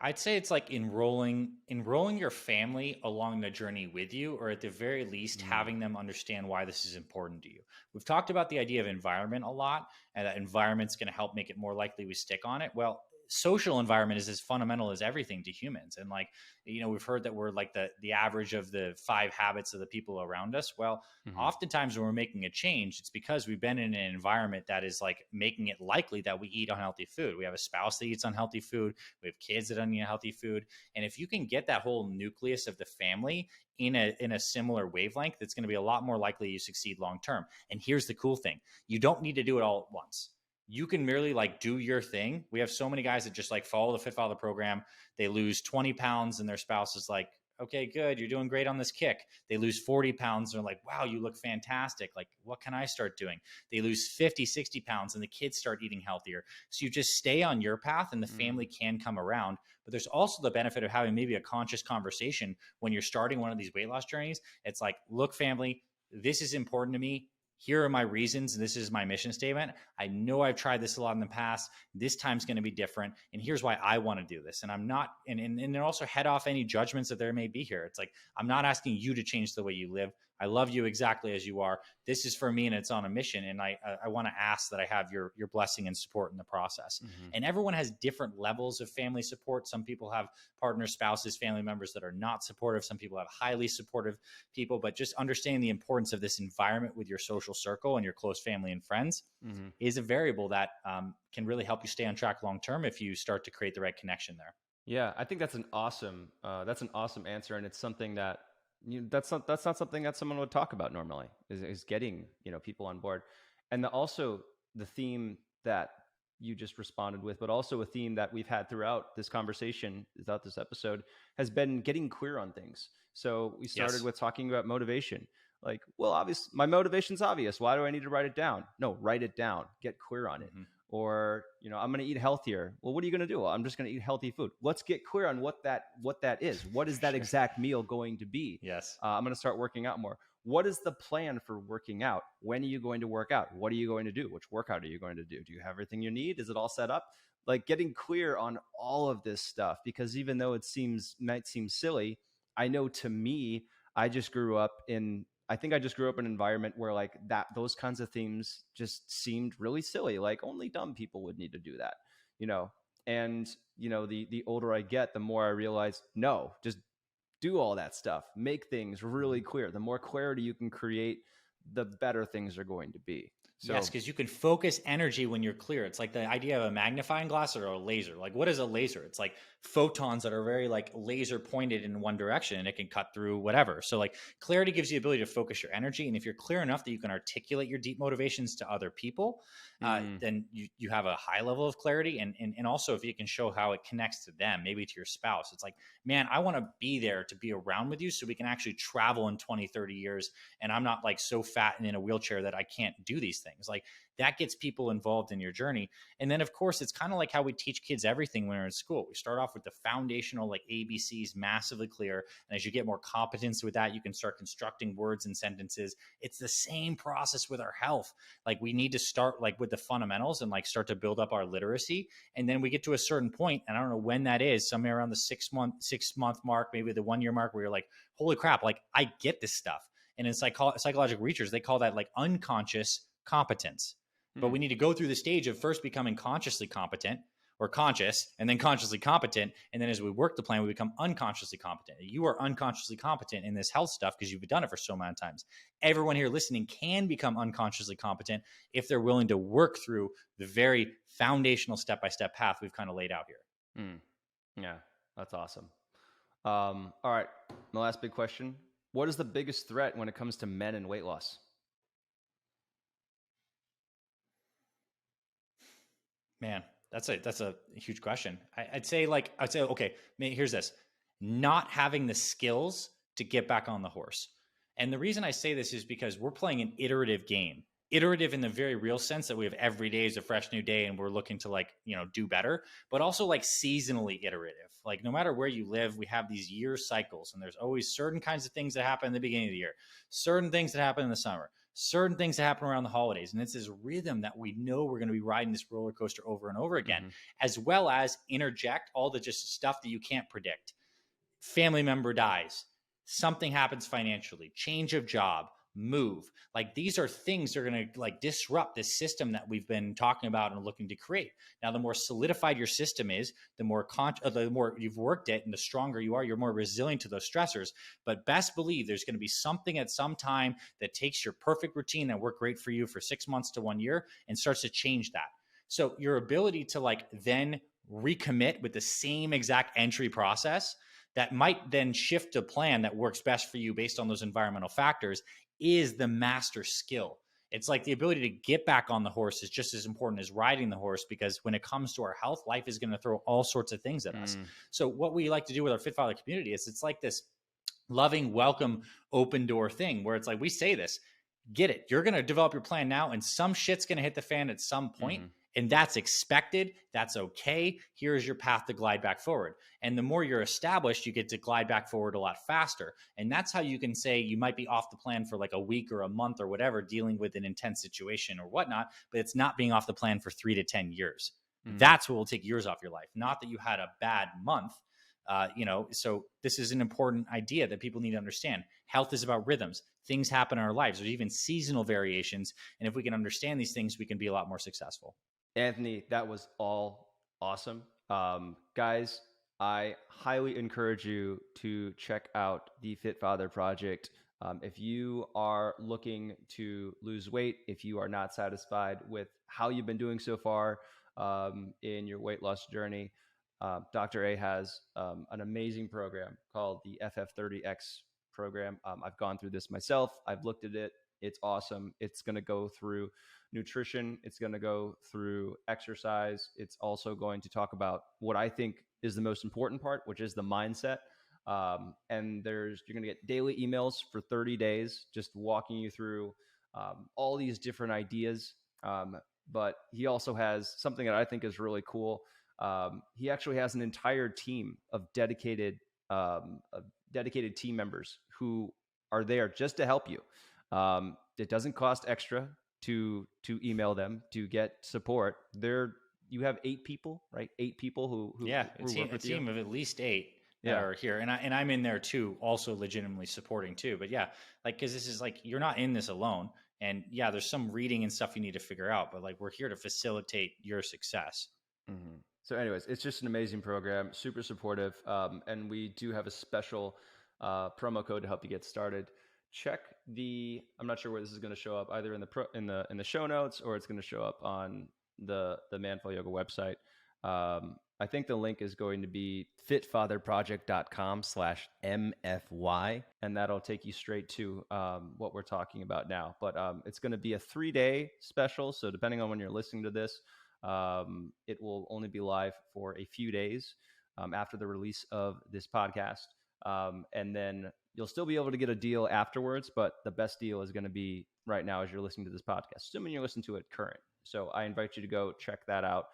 I'd say it's like enrolling your family along the journey with you, or at the very least having them understand why this is important to you. We've talked about the idea of environment a lot, and that environment's going to help make it more likely we stick on it. Well, social environment is as fundamental as everything to humans. And like, we've heard that we're like the average of the 5 habits of the people around us. Well, oftentimes when we're making a change, it's because we've been in an environment that is like making it likely that we eat unhealthy food. We have a spouse that eats unhealthy food. We have kids that don't eat healthy food. And if you can get that whole nucleus of the family in a similar wavelength, it's going to be a lot more likely you succeed long-term. And here's the cool thing. You don't need to do it all at once. You can merely like do your thing. We have so many guys that just like follow the Fit Father program. They lose 20 pounds and their spouse is like, okay, good. You're doing great on this kick. They lose 40 pounds. And they're like, wow, you look fantastic. Like, what can I start doing? They lose 50, 60 pounds and the kids start eating healthier. So you just stay on your path and the family can come around. But there's also the benefit of having maybe a conscious conversation when you're starting one of these weight loss journeys. It's like, look, family, this is important to me. Here are my reasons. This is my mission statement. I know I've tried this a lot in the past. This time's going to be different. And here's why I want to do this. And I'm not, and then also head off any judgments that there may be here. It's like, I'm not asking you to change the way you live. I love you exactly as you are. This is for me and it's on a mission. And I want to ask that I have your blessing and support in the process. Mm-hmm. And everyone has different levels of family support. Some people have partners, spouses, family members that are not supportive. Some people have highly supportive people, but just understanding the importance of this environment with your social circle and your close family and friends Mm-hmm. is a variable that can really help you stay on track long term if you start to create the right connection there. Yeah, I think that's an awesome answer, and it's something that that's not something that someone would talk about normally is getting people on board, and also the theme that you just responded with, but also a theme that we've had throughout this conversation, throughout this episode, has been getting clear on things. So we started with talking about motivation. Like, well, obviously, my motivation's obvious. Why do I need to write it down? No, write it down. Get clear on it. Mm-hmm. Or, I'm going to eat healthier. Well, what are you going to do? Well, I'm just going to eat healthy food. Let's get clear on what that is. What is that exact meal going to be? Yes. I'm going to start working out more. What is the plan for working out? When are you going to work out? What are you going to do? Which workout are you going to do? Do you have everything you need? Is it all set up? Like, getting clear on all of this stuff, because even though it might seem silly, I know to me, I think I just grew up in an environment where like those kinds of themes just seemed really silly. Like, only dumb people would need to do that, and the older I get, the more I realize, no, just do all that stuff, make things really clear. The more clarity you can create, the better things are going to be. So, yes, because you can focus energy when you're clear. It's like the idea of a magnifying glass or a laser. Like, what is a laser? It's like photons that are very like laser pointed in one direction, and it can cut through whatever. So like clarity gives you the ability to focus your energy. And if you're clear enough that you can articulate your deep motivations to other people, then you have a high level of clarity. And also if you can show how it connects to them, maybe to your spouse, it's like, man, I want to be there to be around with you so we can actually travel in 20, 30 years. And I'm not like so fat and in a wheelchair that I can't do these things. Like, that gets people involved in your journey. And then of course, it's kind of like how we teach kids everything when we're in school. We start off with the foundational like ABCs, massively clear. And as you get more competence with that, you can start constructing words and sentences. It's the same process with our health. Like, we need to start like with the fundamentals and like start to build up our literacy. And then we get to a certain point, and I don't know when that is, somewhere around the 6 month mark, maybe the 1 year mark, where you're like, holy crap, like I get this stuff. And in psychological research, they call that like unconscious competence. But we need to go through the stage of first becoming consciously competent or conscious, and then consciously competent. And then as we work the plan, we become unconsciously competent. You are unconsciously competent in this health stuff because you've done it for so many times. Everyone here listening can become unconsciously competent if they're willing to work through the very foundational step-by-step path we've kind of laid out here. Yeah, that's awesome. All right, my last big question. What is the biggest threat when it comes to men and weight loss? Man, that's a huge question. I'd say, okay, here's this: not having the skills to get back on the horse. And the reason I say this is because we're playing an iterative game. Iterative in the very real sense that we have every day is a fresh new day and we're looking to do better, but also like seasonally iterative. Like, no matter where you live, we have these year cycles, and there's always certain kinds of things that happen in the beginning of the year, certain things that happen in the summer, certain things that happen around the holidays. And it's this rhythm that we know we're going to be riding this roller coaster over and over again, as well as interject all the just stuff that you can't predict. Family member dies, something happens financially, change of job, move. Like, these are things that are going to like disrupt this system that we've been talking about and looking to create. Now, the more solidified your system is, the more you've worked it, and the stronger you are, you're more resilient to those stressors. But best believe there's going to be something at some time that takes your perfect routine that worked great for you for 6 months to 1 year and starts to change that. So your ability to like then recommit with the same exact entry process that might then shift a plan that works best for you based on those environmental factors is the master skill. It's like the ability to get back on the horse is just as important as riding the horse, because when it comes to our health, life is going to throw all sorts of things at us. So what we like to do with our Fit Father community is it's like this loving, welcome, open door thing where it's like, we say this, get it. You're going to develop your plan now, and some shit's going to hit the fan at some point. And that's expected. That's okay. Here's your path to glide back forward. And the more you're established, you get to glide back forward a lot faster. And that's how you can say you might be off the plan for like a week or a month or whatever, dealing with an intense situation or whatnot, but it's not being off the plan for 3 to 10 years. That's what will take years off your life. Not that you had a bad month. So this is an important idea that people need to understand. Health is about rhythms. things happen in our lives. There's even seasonal variations. And if we can understand these things, we can be a lot more successful. Anthony, that was all awesome. Guys, I highly encourage you to check out the Fit Father Project. If you are looking to lose weight, if you are not satisfied with how you've been doing so far in your weight loss journey, Dr. A has an amazing program called the FF30X program. I've gone through this myself. I've looked at it. It's awesome. It's going to go through nutrition. It's going to go through exercise. It's also going to talk about what I think is the most important part, which is the mindset. And you're going to get daily emails for 30 days, just walking you through all these different ideas. But he also has something that I think is really cool. He actually has an entire team of dedicated team members who are there just to help you. It doesn't cost extra to email them to get support. You have 8 people, right? 8 people who a team of at least 8 that are here, and I'm in there too, also legitimately supporting too. But yeah, like, because this is like, you're not in this alone, and yeah, there's some reading and stuff you need to figure out, but like, we're here to facilitate your success. Mm-hmm. So anyways, it's just an amazing program, super supportive, and we do have a special promo code to help you get started. Check I'm not sure where this is going to show up, either in the show notes, or it's going to show up on the Manful Yoga website. I think the link is going to be fitfatherproject.com/MFY, and that'll take you straight to what we're talking about now. But it's going to be a 3-day special. So depending on when you're listening to this, it will only be live for a few days after the release of this podcast. And then you'll still be able to get a deal afterwards, but the best deal is going to be right now as you're listening to this podcast, assuming you're listening to it current. So I invite you to go check that out.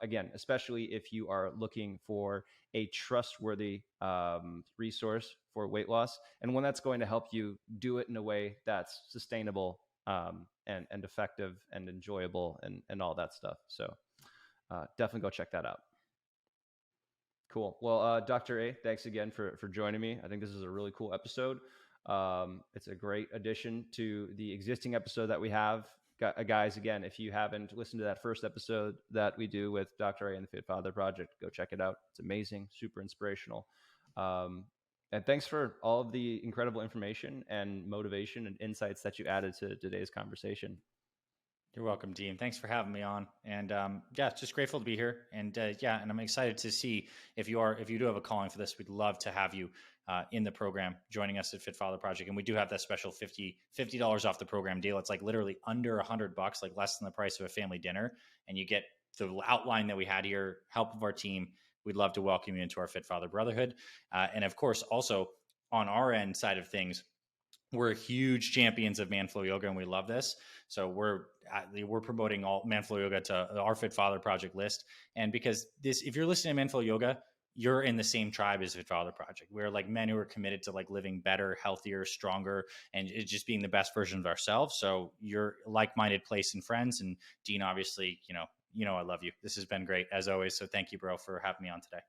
Again, especially if you are looking for a trustworthy resource for weight loss, and one that's going to help you do it in a way that's sustainable and effective and enjoyable and all that stuff. So definitely go check that out. Cool. Well, Dr. A, thanks again for joining me. I think this is a really cool episode. It's a great addition to the existing episode that we have. Guys, again, if you haven't listened to that first episode that we do with Dr. A and the Fit Father Project, go check it out. It's amazing, super inspirational. And thanks for all of the incredible information and motivation and insights that you added to today's conversation. You're welcome, Dean. Thanks for having me on. And it's just grateful to be here. And and I'm excited to see if you do have a calling for this, we'd love to have you in the program, joining us at Fit Father Project. And we do have that special $50 off the program deal. It's like literally under $100, like less than the price of a family dinner. And you get the outline that we had here, help of our team. We'd love to welcome you into our Fit Father Brotherhood. And of course, also on our end side of things, we're huge champions of Manflow Yoga, and we love this. So we're promoting all Manflow Yoga to our Fit Father Project list. And because if you're listening to Manflow Yoga, you're in the same tribe as Fit Father Project. We're like men who are committed to like living better, healthier, stronger, and just being the best version of ourselves. So you're like-minded place and friends. And Dean, obviously, I love you. This has been great as always. So thank you, bro, for having me on today.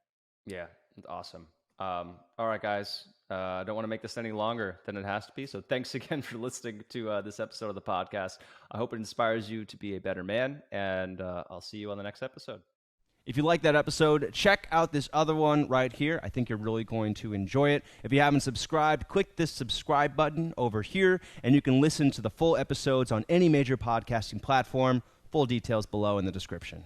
Yeah, awesome. All right, guys. I don't want to make this any longer than it has to be. So thanks again for listening to this episode of the podcast. I hope it inspires you to be a better man, and I'll see you on the next episode. If you like that episode, check out this other one right here. I think you're really going to enjoy it. If you haven't subscribed, click this subscribe button over here, and you can listen to the full episodes on any major podcasting platform. Full details below in the description.